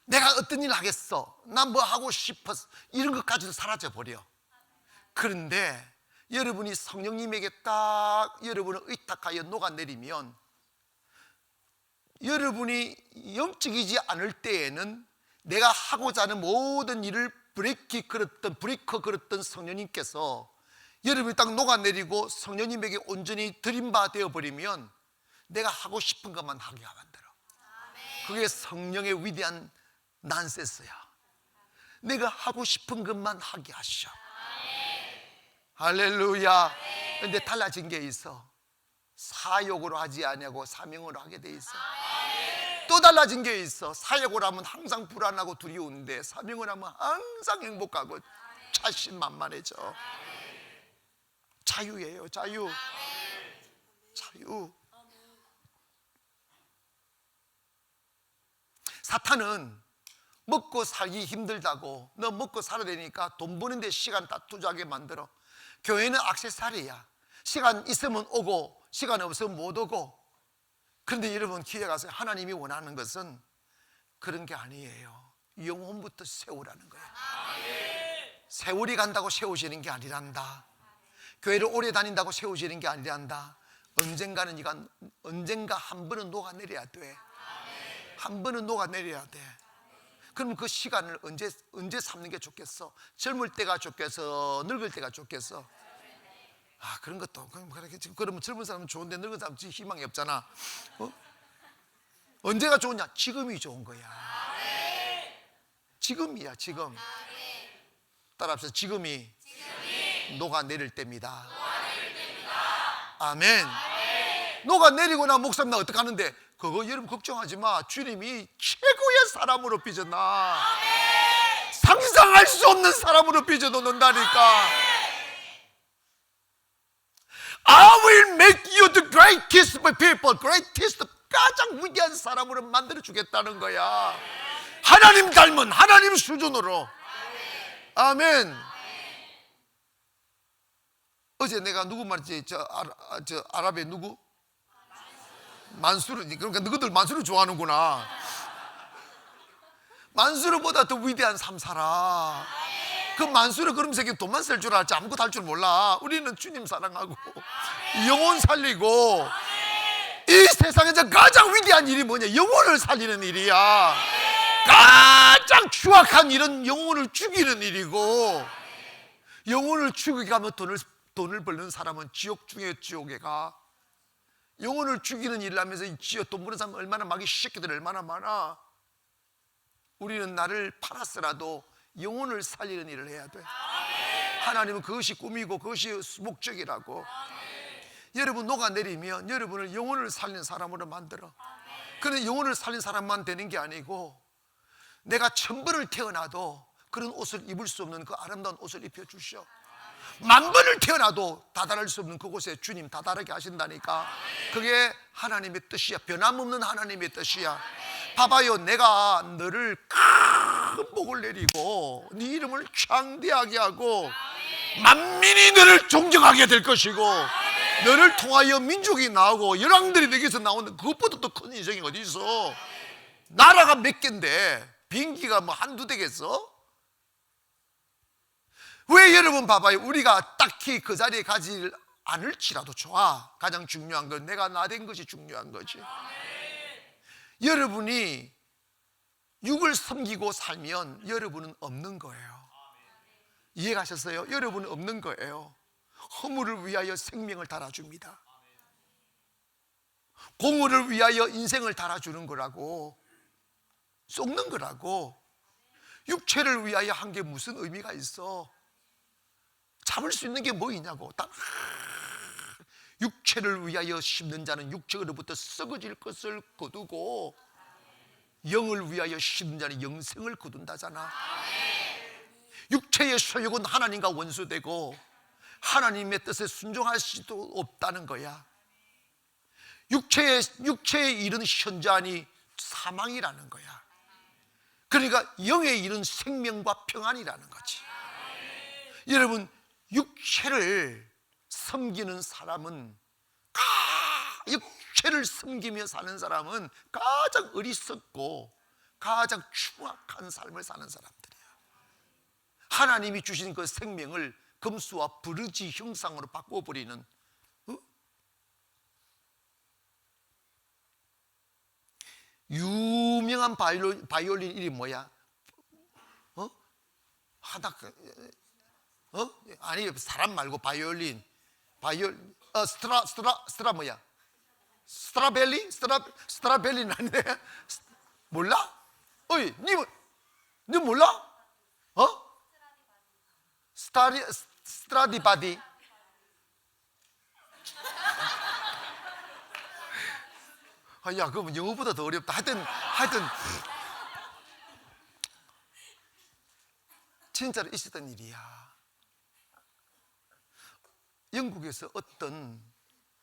A: 내가 어떤 일을 하겠어, 난 뭐 하고 싶었어, 이런 것까지도 사라져버려. 그런데 여러분이 성령님에게 딱 여러분을 의탁하여 녹아내리면, 여러분이 영적이지 않을 때에는 내가 하고자 하는 모든 일을 브레이커 걸었던 성령님께서 여러분이 딱 녹아내리고 성령님에게 온전히 드림바 되어버리면 내가 하고 싶은 것만 하게 만들어. 그게 성령의 위대한 난세스야. 내가 하고 싶은 것만 하게 하셔. 할렐루야. 근데 달라진 게 있어. 사욕으로 하지 아니하고 사명으로 하게 돼 있어. 또 달라진 게 있어. 사욕으로 하면 항상 불안하고 두려운데 사명을 하면 항상 행복하고 자신만만해져. 자유예요, 자유. 자유. 사탄은 먹고 살기 힘들다고, 너 먹고 살아야 되니까 돈 버는데 시간 다 투자하게 만들어. 교회는 액세서리야. 시간 있으면 오고 시간 없으면 못 오고. 그런데 여러분 기회가 가서 하나님이 원하는 것은 그런 게 아니에요. 영혼부터 세우라는 거예요. 세월이 간다고 세우시는 게 아니란다. 교회를 오래 다닌다고 세우시는 게 아니란다. 언젠가 한 번은 녹아내려야 돼. 한 번은 녹아내려야 돼. 그럼 그 시간을 언제 삼는 게 좋겠어? 젊을 때가 좋겠어? 늙을 때가 좋겠어? 그런 것도. 그러면 젊은 사람은 좋은데 늙은 사람은 희망이 없잖아. 언제가 좋으냐? 지금이 좋은 거야. 지금이야, 지금. 따라합시다. 지금이 녹아내릴 때입니다. 아멘. 녹아내리거나 목사님 나 어떡하는데, 그거 여러분 걱정하지 마. 주님이 최고의 사람으로 빚어놔. 상상할 수 없는 사람으로 빚어놓는다니까. I will make you the greatest people, greatest, 가장 위대한 사람으로 만들어주겠다는 거야. 하나님 닮은 하나님 수준으로. 아멘. 어제 내가 누구 말했지? 저 아랍의 누구? 만수르. 그러니까 너희들 만수르 좋아하는구나. 만수르보다 더 위대한 삶 살아. 그 만수르 그러면서 돈만 쓸 줄 알지 아무것도 할 줄 몰라. 우리는 주님 사랑하고 영혼 살리고, 이 세상에서 가장 위대한 일이 뭐냐? 영혼을 살리는 일이야. 가장 추악한 일은 영혼을 죽이는 일이고, 영혼을 죽이게 하면 돈을 벌는 사람은 지옥 중에 지옥에 가. 영혼을 죽이는 일을 하면서 돈 버는 사람 얼마나, 마귀 새끼들 얼마나 많아. 우리는 나를 팔았으라도 영혼을 살리는 일을 해야 돼. 하나님은 그것이 꿈이고 그것이 목적이라고. 여러분 녹아내리면 여러분을 영혼을 살리는 사람으로 만들어. 그런데 영혼을 살린 사람만 되는 게 아니고, 내가 1000번을 태어나도 그런 옷을 입을 수 없는 그 아름다운 옷을 입혀주셔. 10,000번을 태어나도 다다를 수 없는 그곳에 주님 다다르게 하신다니까. 그게 하나님의 뜻이야. 변함없는 하나님의 뜻이야. 봐봐요, 내가 너를 큰 복을 내리고 네 이름을 창대하게 하고 만민이 너를 존경하게 될 것이고, 너를 통하여 민족이 나오고 열왕들이 내게서 나오는, 그것보다 더 큰 인생이 어디 있어? 나라가 몇 개인데 비행기가 뭐 한두 대겠어? 왜 여러분 봐봐요, 우리가 딱히 그 자리에 가지 않을지라도 좋아. 가장 중요한 건 내가 나 된 것이 중요한 거지. 여러분이 육을 섬기고 살면 여러분은 없는 거예요. 이해가셨어요? 여러분은 없는 거예요. 허물을 위하여 생명을 달아줍니다. 공의를 위하여 인생을 달아주는 거라고, 쏟는 거라고. 육체를 위하여 한 게 무슨 의미가 있어? 잡을 수 있는 게 뭐 있냐고. 딱 육체를 위하여 심는 자는 육체로부터 썩어질 것을 거두고, 영을 위하여 심는 자는 영생을 거둔다잖아. 육체의 소욕은 하나님과 원수되고 하나님의 뜻에 순종할 수도 없다는 거야. 육체의 일은 현저하니 사망이라는 거야. 그러니까 영의 일은 생명과 평안이라는 거지. 여러분, 육체를 섬기는 사람은, 육체를 섬기며 사는 사람은 가장 어리석고 가장 추악한 삶을 사는 사람들이야. 하나님이 주신 그 생명을 금수와 부르지 형상으로 바꿔버리는, 유명한 바이올린 이름이 뭐야? 아니, 사람 말고 바이올린. 스트라 뭐야? 스트라벨리는 아닌데. 몰라? 어이, 니 몰라? 스트라디바디. 야, 그건 영어보다 더 어렵다. 하여튼 진짜로 있었던 일이야. 영국에서 어떤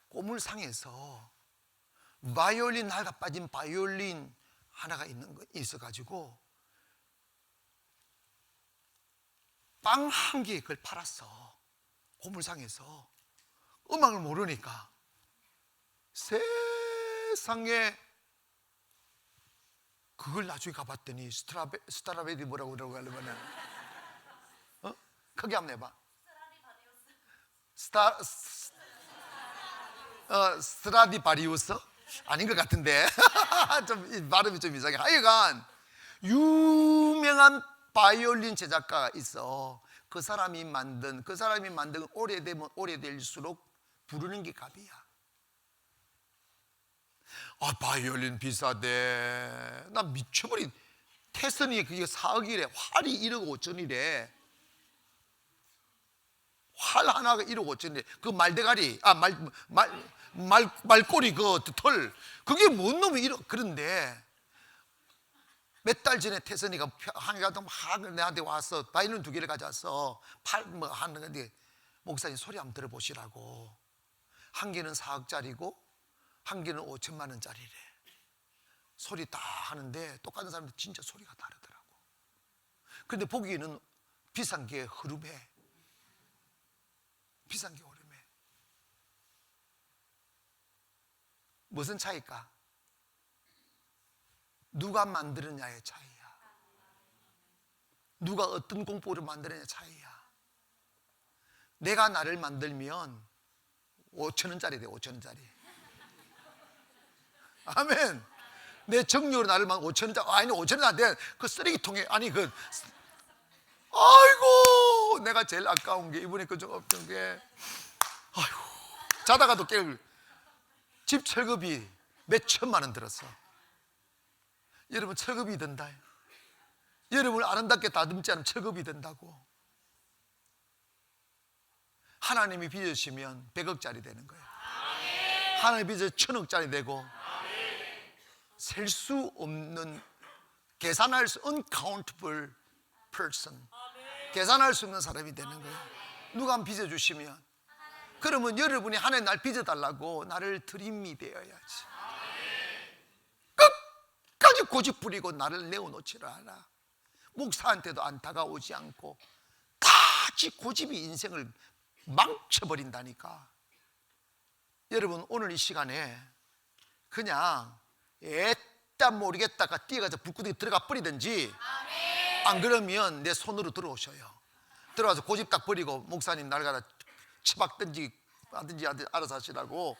A: 꼬물상에서 바이올린 낡아 빠진 바이올린 하나가 있어가지고 빵 한 개에 그걸 팔았어. 고물상에서. 음악을 모르니까. 세상에. 그걸 나중에 가봤더니 스트라베디 뭐라고 하려면, 크게 한번 해봐. 스트라디바리우스? 아닌 것 같은데. 좀 발음이 좀 이상해. 하여간 유명한 바이올린 제작가가 있어. 그 사람이 만든 오래되면 오래될수록 부르는 게 값이야. 바이올린 비싸대. 나 미쳐버린. 테슨이 그게 4억이래. 활이 1억 5천이래. 활 하나가 1억 5천인데 그 말대가리 말꼬리 그 털 그게 뭔 놈이 1억. 그런데 몇 달 전에 태선이가 한개가 막 내한테 와서 바이올린 2개를 가져왔어. 뭐 하는 건데 목사님 소리 한번 들어보시라고. 한 개는 4억짜리고 한 개는 5천만 원짜리래. 소리 다 하는데 똑같은 사람들 진짜 소리가 다르더라고. 그런데 보기에는 비싼 게 흐름해. 비싼 게 흐름해. 무슨 차이일까? 누가 만드느냐의 차이야. 누가 어떤 공법으로 만드느냐의 차이야. 내가 나를 만들면 5천 원짜리 돼. 5천 원짜리. 아멘. 내 정력으로 나를 만 5천 원짜리. 아니 5천 원 안 돼. 그 쓰레기통에 아니 그 아이고 내가 제일 아까운 게 이번에 그좀 없던 게 아이고 자다가도 깨울 집 철거비 몇 천만 원 들었어. 여러분 철거비 든다. 여러분을 아름답게 다듬지 않으면 철거비 든다고. 하나님이 빚으시면 100억짜리 되는 거예요. 하나님이 빚으시면 1000억짜리 되고 셀 수 없는 계산할 수 uncountable person 계산할 수 없는 사람이 되는 거예요. 누가 한번 빚어주시면 그러면 여러분이 하나님 날 빚어달라고 나를 들임이 되어야지. 끝까지 고집 부리고 나를 내어놓지를 않아. 목사한테도 안 다가오지 않고 다 지 고집이 인생을 망쳐버린다니까. 여러분 오늘 이 시간에 그냥 애따 모르겠다가 뛰어가서 불구덩이 들어가 버리든지 안 그러면 내 손으로 들어오셔요. 들어와서 고집 딱 버리고 목사님 날 갖다 치박든지 하든지 알아서 하시라고.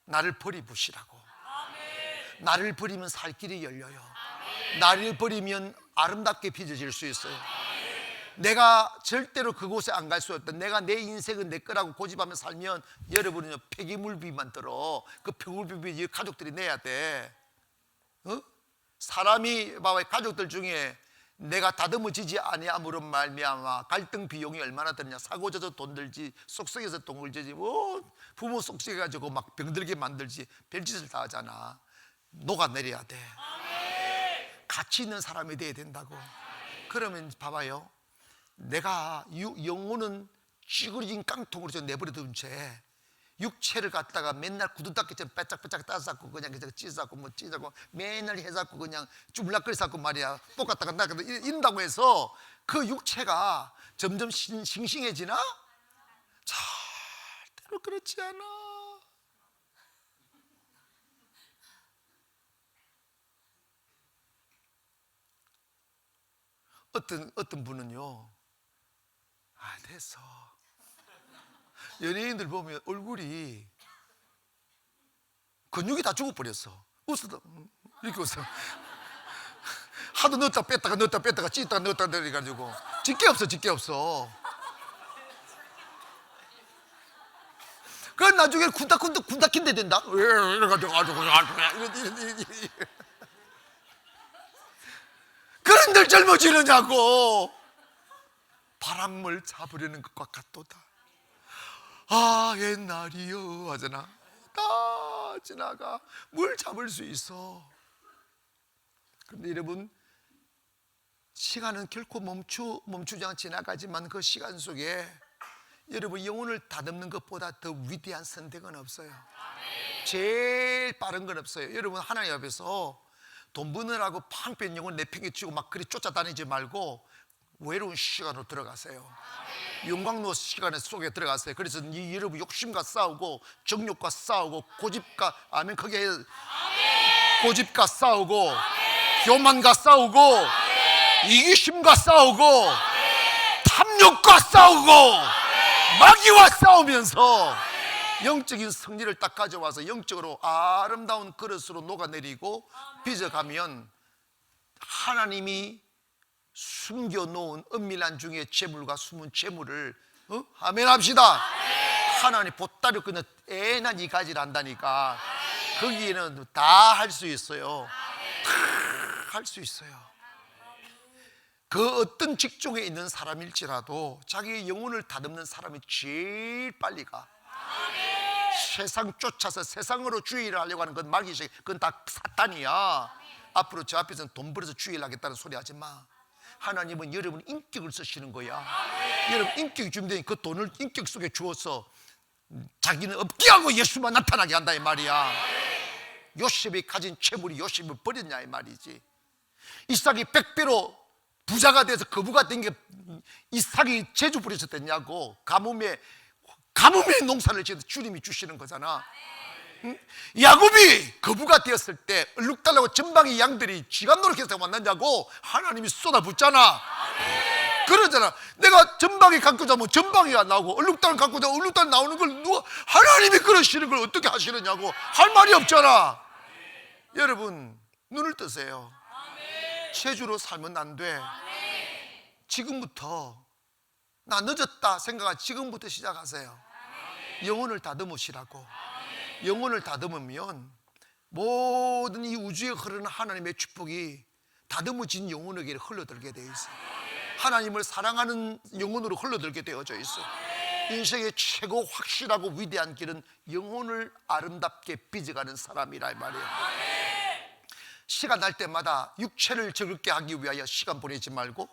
A: 나를 버리시라고. 나를 버리면 살 길이 열려요. 나를 버리면 아름답게 빚어질 수 있어요. 내가 절대로 그곳에 안 갈 수 없다. 내가 내 인생은 내 거라고 고집하며 살면 여러분은요 폐기물비만 들어. 그 폐기물비 가족들이 내야 돼. 사람이 봐봐 가족들 중에 내가 다듬어지지 아니함으로 말미암아 갈등 비용이 얼마나 드느냐. 사고 져서 돈 들지, 쏙쏙해서 돈을 들지, 뭐 부모 쏙쏙해 가지고 막 병들게 만들지, 별짓을 다 하잖아. 녹아내려야 돼. 가치 있는 사람이 돼야 된다고. 그러면 봐봐요. 내가 영혼은 찌그러진 깡통으로 내버려둔 채 육체를 갖다가 맨날 구두닦기처럼 빼짝빼짝 따서 그냥 찢어갖고 뭐 찢어갖고 맨날 해갖고 그냥 쭈물락거리갖고 말이야. 똑같다가 나가다 이런다고 해서 그 육체가 점점 싱싱해지나? 절대로 그렇지 않아. 어떤 분은요, 됐어. 연예인들 보면 얼굴이 근육이 다 죽어버렸어. 웃어도 이렇게 웃어. 하도 넣었다 뺐다가 찢었다가 넣었다가 해가지고 짓게 없어. 그 나중에 군다킨데 된다. 이래가지고 그런들 젊어지느냐고. 바람을 잡으려는 것과 같도다. 옛날이요 하잖아. 다 지나가. 뭘 잡을 수 있어. 그런데 여러분 시간은 결코 멈추지 않고 지나가지만 그 시간 속에 여러분 영혼을 다듬는 것보다 더 위대한 선택은 없어요. 제일 빠른 건 없어요. 여러분 하나님 앞에서 돈 버느라고 팡pen 영혼 내팽개치고 막 그리 쫓아다니지 말고 외로운 시간으로 들어가세요. 영광로 시간에 속에 들어가세요. 그래서 여러분 욕심과 싸우고 정욕과 싸우고 고집과 아멘 크게 고집과 싸우고 교만과 싸우고 이기심과 싸우고 탐욕과 싸우고 마귀와 싸우면서 영적인 승리를 딱 가져와서 영적으로 아름다운 그릇으로 녹아내리고 빚어가면 하나님이 숨겨놓은 은밀한 중에 재물과 숨은 재물을 아멘 합시다. 하나님 보따리 그냥 애난 이 가지를 한다니까. 거기에는 다 할 수 있어요. 다 할 수 있어요. 그 어떤 직종에 있는 사람일지라도 자기의 영혼을 다듬는 사람이 제일 빨리 가. 세상 쫓아서 세상으로 주의를 하려고 하는 건 말기식, 그건 다 사탄이야. 앞으로 저 앞에서는 돈 벌어서 주의를 하겠다는 소리 하지 마. 하나님은 여러분 인격을 쓰시는 거야. 여러분 인격이 준비되니 그 돈을 인격 속에 주어서 자기는 없게 하고 예수만 나타나게 한다 이 말이야. 요셉이 가진 채물이 요셉을 버렸냐 이 말이지. 이삭이 100배로 부자가 돼서 거부가 된 게 이삭이 제주 부려서 됐냐고. 가뭄에 농사를 지어서 주님이 주시는 거잖아. 응? 야곱이 거부가 되었을 때 얼룩달라고 전방의 양들이 지가 노력해서 만났냐고. 하나님이 쏟아붓잖아. 그러잖아. 내가 전방에 갖고 자면 전방이 안 나오고 얼룩달 갖고 자면 얼룩달 나오는 걸 누가, 하나님이 그러시는 걸 어떻게 하시느냐고. 할 말이 없잖아. 여러분 눈을 뜨세요. 체주로 살면 안 돼. 지금부터 나 늦었다 생각하지. 지금부터 시작하세요. 영혼을 다듬으시라고. 영혼을 다듬으면 모든 이 우주에 흐르는 하나님의 축복이 다듬어진 영혼에게 흘러들게 되어 있어요. 하나님을 사랑하는 영혼으로 흘러들게 되어져 있어. 인생의 최고 확실하고 위대한 길은 영혼을 아름답게 빚어가는 사람이라 이 말이에요. 시간 날 때마다 육체를 즐겁게 하기 위하여 시간 보내지 말고,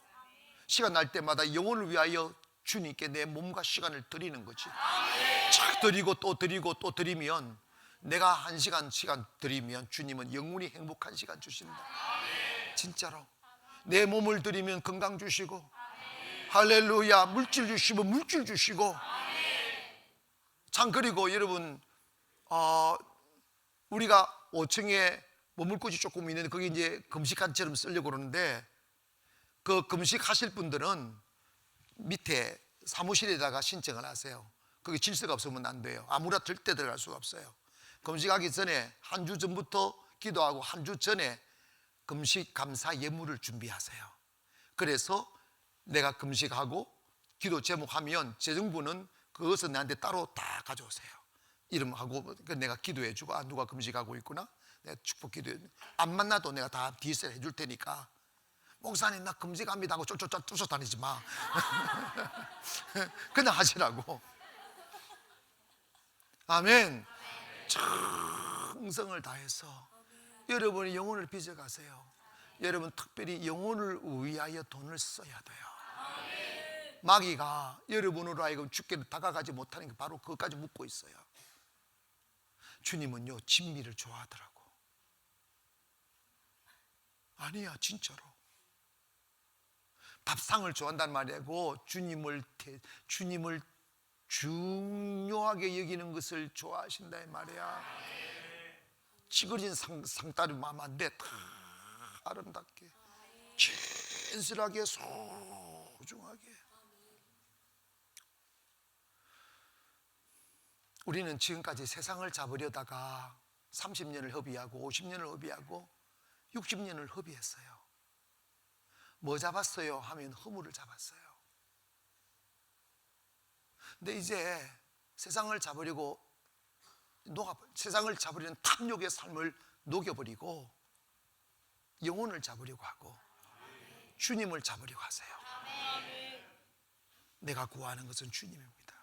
A: 시간 날 때마다 영혼을 위하여 주님께 내 몸과 시간을 드리는 거지. 착 드리고 또 드리고 또 드리면, 내가 1시간 드리면 주님은 영원히 행복한 시간 주신다. 진짜로. 내 몸을 드리면 건강 주시고, 할렐루야, 물질 주시면 물질 주시고. 참, 그리고 여러분 우리가 5층에 머물곳이 조금 있는데 거기 이제 금식한처럼 쓰려고 그러는데, 그 금식하실 분들은 밑에 사무실에다가 신청을 하세요. 거기 질서가 없으면 안 돼요. 아무나 절대 들어갈 수가 없어요. 금식하기 전에 한 주 전부터 기도하고 한 주 전에 금식 감사 예물을 준비하세요. 그래서 내가 금식하고 기도 제목하면 재정부는 그것을 나한테 따로 다 가져오세요. 이름하고 내가 기도해주고, 누가 금식하고 있구나, 내가 축복 기도해. 안 만나도 내가 다 뒤에서 해줄 테니까. 목사님 나 금식합니다 하고 쫓아다니지 마. 그냥 하시라고. 아멘. 정성을 다해서 여러분이 영혼을 빚어가세요. 여러분 특별히 영혼을 위하여 돈을 써야 돼요. 마귀가 여러분으로 하여금 주께 다가가지 못하는 게 바로 그것까지 묻고 있어요. 주님은요 진미를 좋아하더라고. 아니야, 진짜로. 밥상을 좋아한다는 말이 아니고 주님을 중요하게 여기는 것을 좋아하신다 이 말이야. 찌그러진 상다리 마음 안 돼. 다 아름답게 진실하게 소중하게. 우리는 지금까지 세상을 잡으려다가 30년을 허비하고 50년을 허비하고 60년을 허비했어요. 뭐 잡았어요 하면 허물을 잡았어요. 근데 이제 세상을 잡으려고 세상을 잡으려는 탐욕의 삶을 녹여버리고 영혼을 잡으려고 하고 주님을 잡으려고 하세요. 내가 구하는 것은 주님입니다.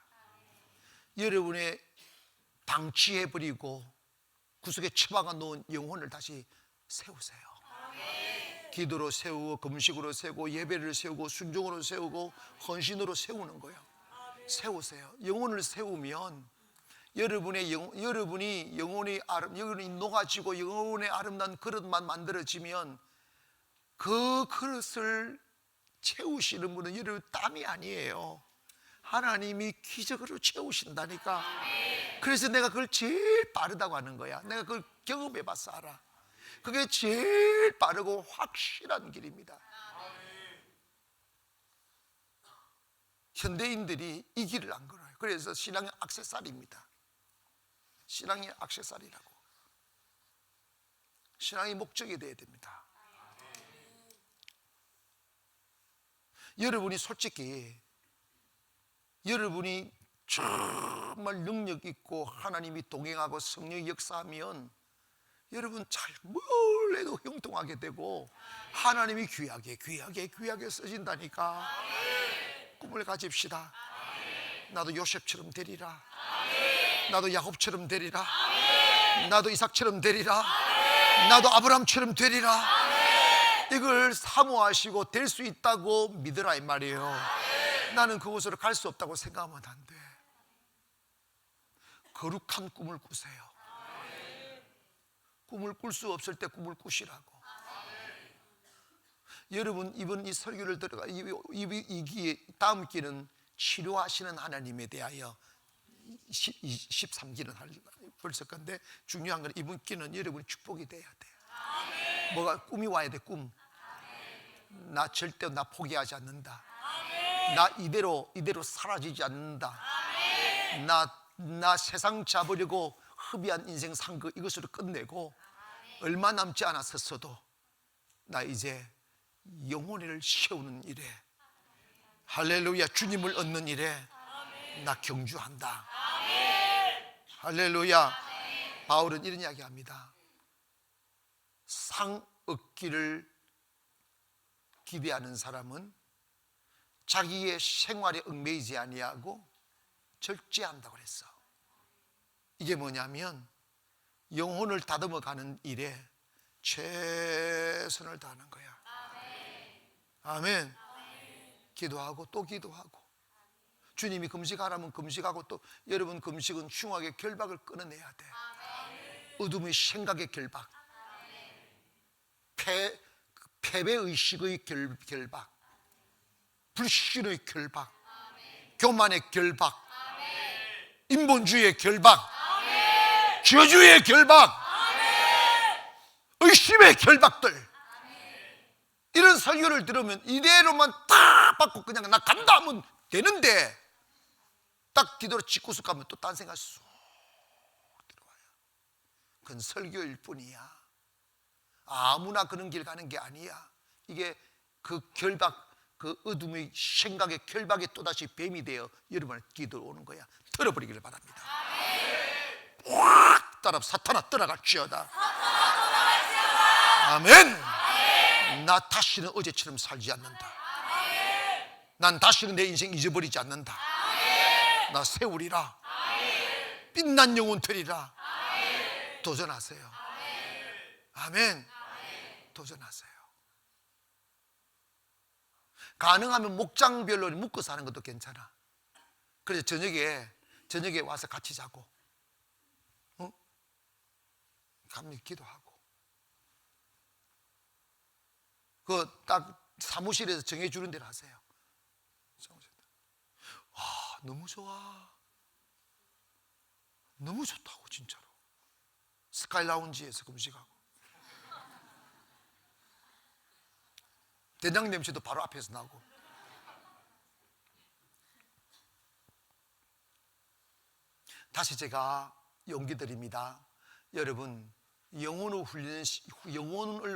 A: 여러분의 방치해버리고 구석에 처박아 놓은 영혼을 다시 세우세요. 기도로 세우고 금식으로 세우고 예배를 세우고 순종으로 세우고 헌신으로 세우는 거예요. 세우세요. 영혼을 세우면 여러분이 영혼이 녹아지고 영혼의 아름다운 그릇만 만들어지면 그 그릇을 채우시는 분은 여러분 땀이 아니에요. 하나님이 기적으로 채우신다니까. 그래서 내가 그걸 제일 빠르다고 하는 거야. 내가 그걸 경험해 봐서 알아. 그게 제일 빠르고 확실한 길입니다. 현대인들이 이 길을 안 걸어요. 그래서 신앙의 액세서리입니다. 신앙의 액세서리라고. 신앙의 목적이 되어야 됩니다. 여러분이 솔직히 여러분이 정말 능력 있고 하나님이 동행하고 성령이 역사하면 여러분 잘 뭘 해도 형통하게 되고 하나님이 귀하게 쓰신다니까. 꿈을 가집시다. 나도 요셉처럼 되리라. 나도 야곱처럼 되리라. 나도 이삭처럼 되리라. 나도 아브라함처럼 되리라. 이걸 사모하시고 될 수 있다고 믿으라 이 말이에요. 나는 그곳으로 갈 수 없다고 생각하면 안 돼. 거룩한 꿈을 꾸세요. 꿈을 꿀 수 없을 때 꿈을 꾸시라고. 여러분 이번 이 설교를 들어가 이 다음 기는 치료하시는 하나님에 대하여 13기는 벌써 건데, 중요한 건 이번 기는 여러분이 축복이 돼야 돼. 뭐가 꿈이 와야 돼. 꿈. 나 절대 나 포기하지 않는다. 나 이대로 사라지지 않는다. 나 세상 잡으려고 흡이한 인생 산 거 이것으로 끝내고 얼마 남지 않았었어도 나 이제 영혼을 세우는 일에, 할렐루야, 주님을 얻는 일에 나 경주한다. 할렐루야. 바울은 이런 이야기 합니다. 상 얻기를 기대하는 사람은 자기의 생활에 얽매이지 아니하고 절제한다고 그랬어. 이게 뭐냐면 영혼을 다듬어 가는 일에 최선을 다하는 거야. 아멘. 기도하고 또 기도하고, 주님이 금식하라면 금식하고, 또 여러분 금식은 흉악의 결박을 끊어내야 돼. 어둠의 생각의 결박, 패배의식의 결박, 불신의 결박, 교만의 결박, 인본주의의 결박, 저주의 결박, 의심의 결박들. 이런 설교를 들으면 이대로만 딱 받고 그냥 나 간다 하면 되는데, 딱 기도로 직구석 가면 또 딴 생각 쑥 들어와요. 그건 설교일 뿐이야. 아무나 그런 길 가는 게 아니야. 이게 그 결박, 그 어둠의 생각의 결박이 또다시 뱀이 되어 여러분의 기도로 오는 거야. 털어버리기를 바랍니다. 확 따라 사탄아 떠나갈지어다. 아멘. 나 다시는 어제처럼 살지 않는다. 난 다시는 내 인생 잊어버리지 않는다. 나 세우리라. 빛난 영혼 되리라. 도전하세요. 아멘. 도전하세요. 가능하면 목장별로 묶어 사는 것도 괜찮아. 그래서 저녁에 와서 같이 자고, 감히 기도하고, 그 딱 사무실에서 정해주는 대로 하세요. 너무 좋아. 너무 좋다고 진짜로. 스카이 라운지에서 금식하고, 된장 냄새도 바로 앞에서 나고. 다시 제가 용기 드립니다. 여러분, 영혼을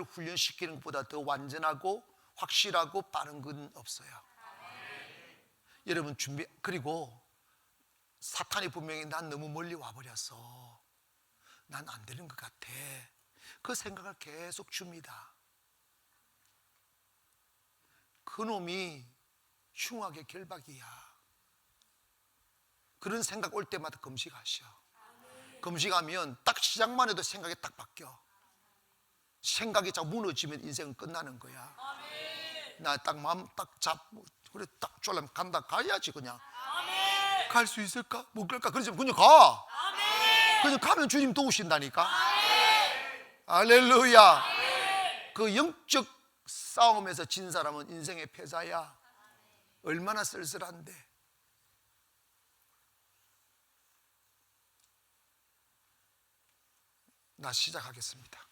A: 훈련시키는 것보다 더 완전하고 확실하고 빠른 건 없어요. 여러분 그리고 사탄이 분명히 난 너무 멀리 와버렸어, 난 안 되는 것 같아, 그 생각을 계속 줍니다. 그놈이 흉악의 결박이야. 그런 생각 올 때마다 금식하셔. 금식하면 딱 시작만 해도 생각이 딱 바뀌어. 생각이 자꾸 무너지면 인생은 끝나는 거야. 나 딱 마음 딱 잡고, 그래 딱 졸라면 간다. 가야지. 그냥 갈 수 있을까? 못 갈까? 그러지 그냥 가. 그냥 가면 주님 도우신다니까. 할렐루야. 그 영적 싸움에서 진 사람은 인생의 패자야. 얼마나 쓸쓸한데. 나 시작하겠습니다.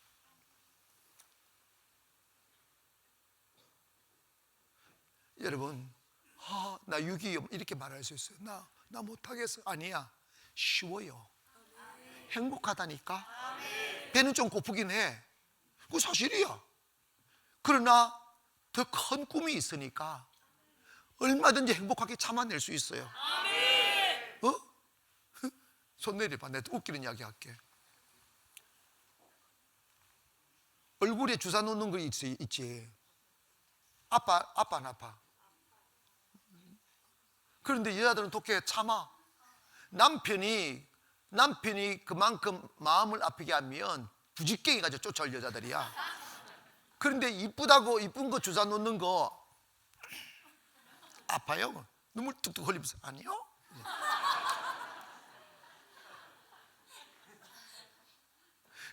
A: 여러분, 나 유기염 이렇게 말할 수 있어요. 나 못하겠어. 아니야, 쉬워요. 행복하다니까. 배는 좀 고프긴 해. 그거 사실이야. 그러나 더 큰 꿈이 있으니까 얼마든지 행복하게 참아낼 수 있어요. 손 내려봐. 내가 웃기는 이야기 할게. 얼굴에 주사 놓는 거 있지. 아파 안 아파? 그런데 여자들은 독해 참아. 남편이 그만큼 마음을 아프게 하면 부지깽이 가지고 쫓아올 여자들이야. 그런데 이쁜 거 주사 놓는 거 아파요? 눈물 뚝뚝 흘리면서 아니요?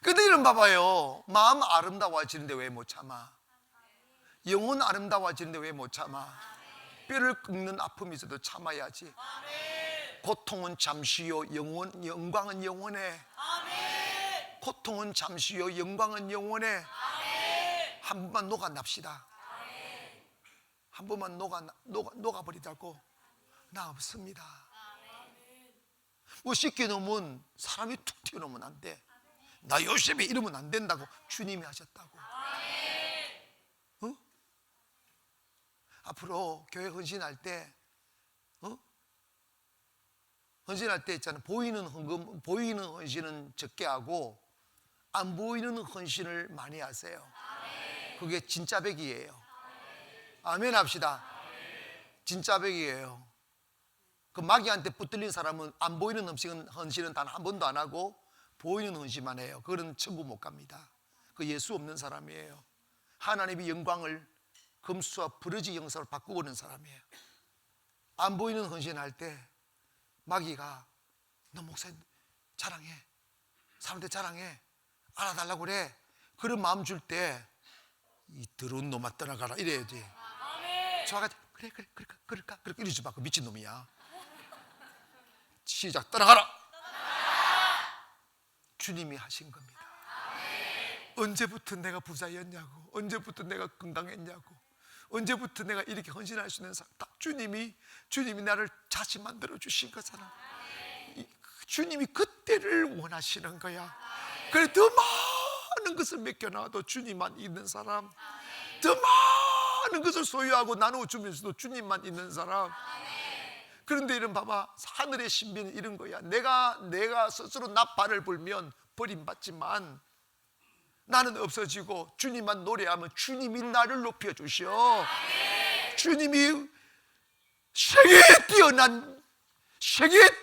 A: 근데 이런 봐봐요. 마음 아름다워지는데 왜 못 참아? 영혼 아름다워지는데 왜 못 참아? 뼈를 긁는 아픔이 있어도 참아야지. 고통은 잠시요 영광은 영원해. 고통은 잠시요 영광은 영원해. 한 번만 녹아납시다. 한 번만 녹아버리자고. 나 없습니다. 뭐 쉽게 놓으면 사람이 툭 튀어나오면 안 돼. 나 요셉이 이러면 안 된다고 주님이 하셨다고. 앞으로 교회 헌신할 때 헌신할 때 있잖아요. 보이는 헌신은 적게 하고 안 보이는 헌신을 많이 하세요. 그게 진짜 백이에요. 아멘 합시다. 진짜 백이에요. 그 마귀한테 붙들린 사람은 안 보이는 헌신은 단 한 번도 안 하고 보이는 헌신만 해요. 그거는 천국 못 갑니다. 그 예수 없는 사람이에요. 하나님의 영광을 금수와 부르지 영상을 바꾸고 있는 사람이에요. 안 보이는 헌신할 때 마귀가 너 목사님 자랑해, 사람한테 자랑해, 알아달라고 그래. 그런 마음 줄 때 이 더러운 놈아 떠나가라 이래야지. 저가 그래 그럴까 이러지 마. 그 미친놈이야. 시작. 떠나가라. 주님이 하신 겁니다. 언제부터 내가 부자였냐고, 언제부터 내가 건강했냐고, 언제부터 내가 이렇게 헌신할 수 있는 사람, 딱 주님이 나를 다시 만들어 주신 거잖아. 주님이 그때를 원하시는 거야. 그래 더 많은 것을 맡겨놔도 주님만 있는 사람, 더 많은 것을 소유하고 나눠주면서도 주님만 있는 사람. 그런데 이런 봐봐, 하늘의 신비는 이런 거야. 내가 스스로 나팔을 불면 버림받지만 나는 없어지고 주님만 노래하면 주님이 나를 높여주셔. 주님이 세계에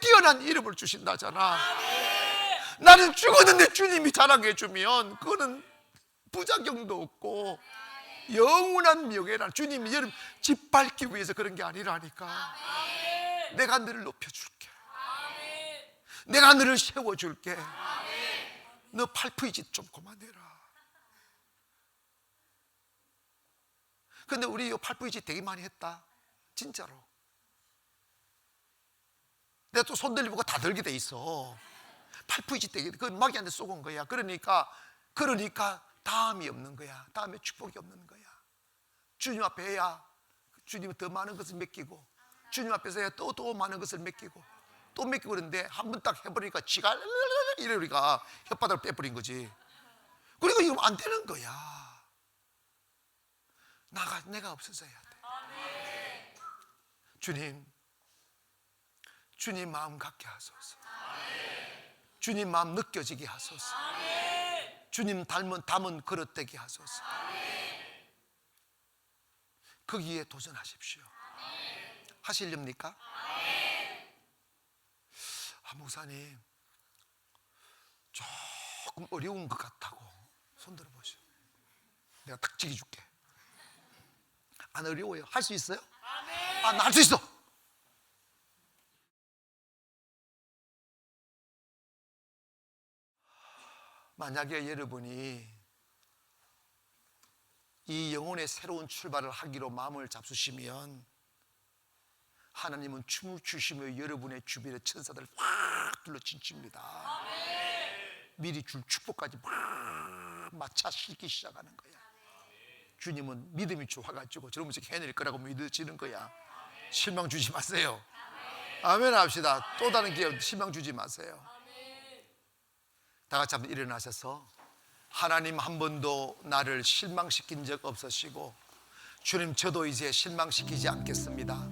A: 뛰어난 이름을 주신다잖아. 나는 죽었는데 주님이 자랑해 주면 그거는 부작용도 없고 영원한 명예란. 주님이 여러분 짓밟기 위해서 그런 게 아니라니까. 내가 너를 높여줄게. 내가 너를 세워줄게. 너 팔프이짓 좀 그만해라. 근데 우리 이 팔프이짓 되게 많이 했다. 진짜로. 내가 또 손 들리고 다 들게 돼 있어. 팔프이짓 되게, 그 마귀한테 쏘은 거야. 그러니까 다음이 없는 거야. 다음에 축복이 없는 거야. 주님 앞에 해야 주님은 더 많은 것을 맡기고, 주님 앞에서 해야 또 많은 것을 맡기고, 또 맡기고. 그러는데 한 번 딱 해버리니까 지가 이러니까 혓바닥을 빼버린 거지. 그러니까 이거 안 되는 거야. 내가 없어져야 돼. 주님 마음 갖게 하소서. 주님 마음 느껴지게 하소서. 주님 담은 그릇 되게 하소서. 거기에 도전하십시오. 하시렵니까? 목사님 조금 어려운 것 같다고 손 들어보시오. 내가 탁 지켜줄게. 안 어려워요. 할 수 있어요? 나 할 수 있어. 만약에 여러분이 이 영혼의 새로운 출발을 하기로 마음을 잡수시면 하나님은 춤을 추시며 여러분의 주변의 천사들을 확 둘러친칩니다. 미리 줄 축복까지 막 마차시기 시작하는 거야. 주님은 믿음이 좋아가지고 저런 분씩 해낼 거라고 믿어지는 거야. 실망 주지 마세요. 아멘 합시다. 또 다른 기회 실망 주지 마세요. 다 같이 한번 일어나셔서 하나님 한 번도 나를 실망시킨 적 없으시고 주님 저도 이제 실망시키지 않겠습니다.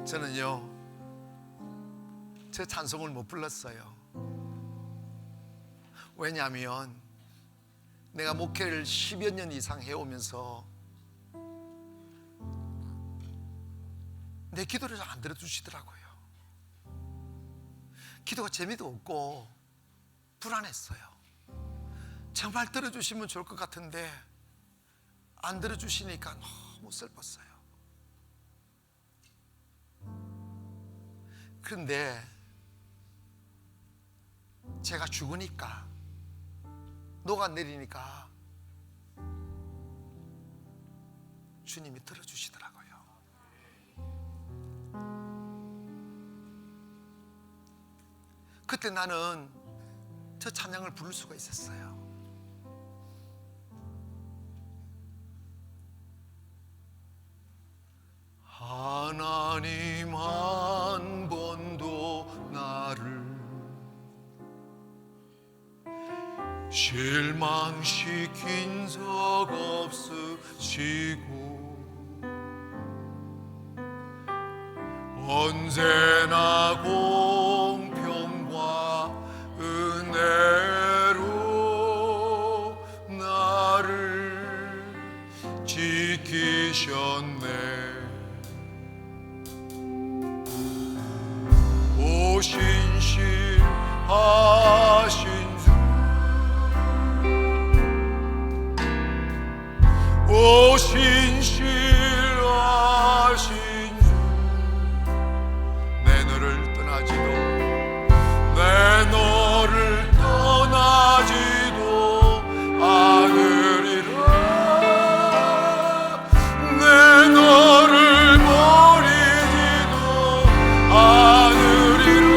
A: 저는요, 제 찬송을 못 불렀어요. 왜냐하면 내가 목회를 10여 년 이상 해오면서 내 기도를 잘 안 들어주시더라고요. 기도가 재미도 없고 불안했어요. 정말 들어주시면 좋을 것 같은데 안 들어주시니까 너무 슬펐어요. 그런데 제가 죽으니까, 녹아내리니까 주님이 들어주시더라고요. 그때 나는 저 찬양을 부를 수가 있었어요. 하나님 한 번도 나를 실망시킨 적 없으시고 언제나 공평과 은혜로 나를 지키셨네. 신실하신 주, 오 신실하신 주, 내 너를 떠나지도, 내 너를 떠나지도 않으리라. 내 너를 버리지도 않으리라.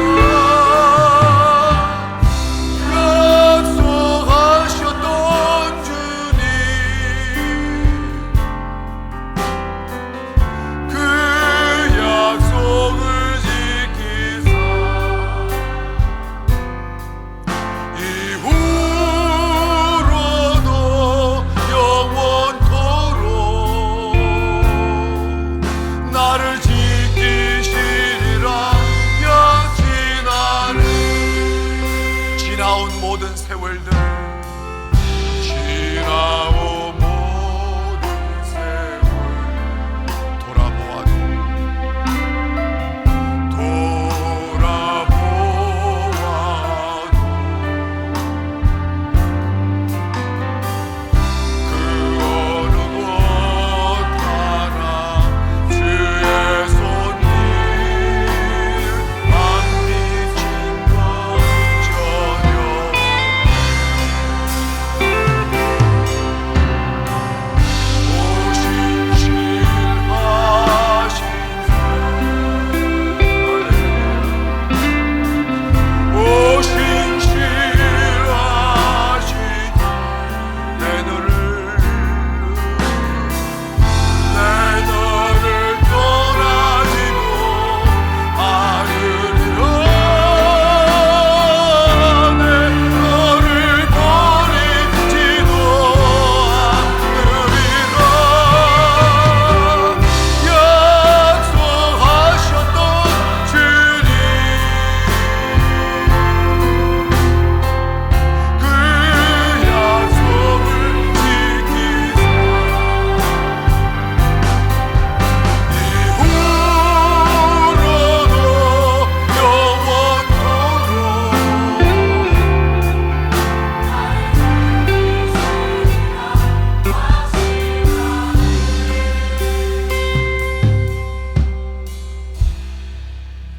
A: 모든 세월들, 지나온 모든 세월 돌아보아도 그 어느 곳 하나 주의 손길 안 미친 것 전혀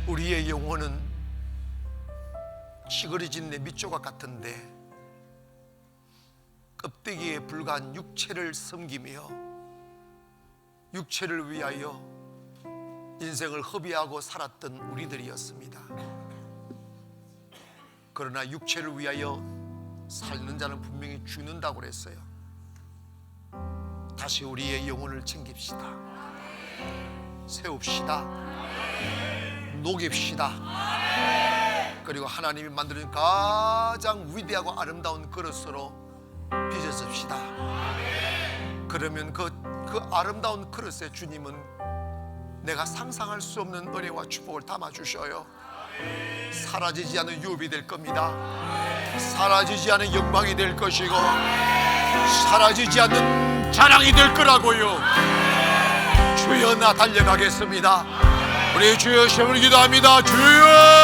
A: 우리의 영혼은 시그러진 내비조각 같은데 껍데기에 불과한 육체를 섬기며 육체를 위하여 인생을 허비하고 살았던 우리들이었습니다. 그러나 육체를 위하여 살는 자는 분명히 죽는다고 그랬어요. 다시 우리의 영혼을 챙깁시다. 세웁시다. 녹입시다. 그리고 하나님이 만드는 가장 위대하고 아름다운 그릇으로 빚어섭시다. 그러면 그 아름다운 그릇에 주님은 내가 상상할 수 없는 은혜와 축복을 담아주셔요. 사라지지 않는 유업이 될 겁니다. 사라지지 않은 영광이 될 것이고 사라지지 않는 자랑이 될 거라고요. 주여, 나 달려가겠습니다. 우리 주여 시험을 기도합니다. 주여.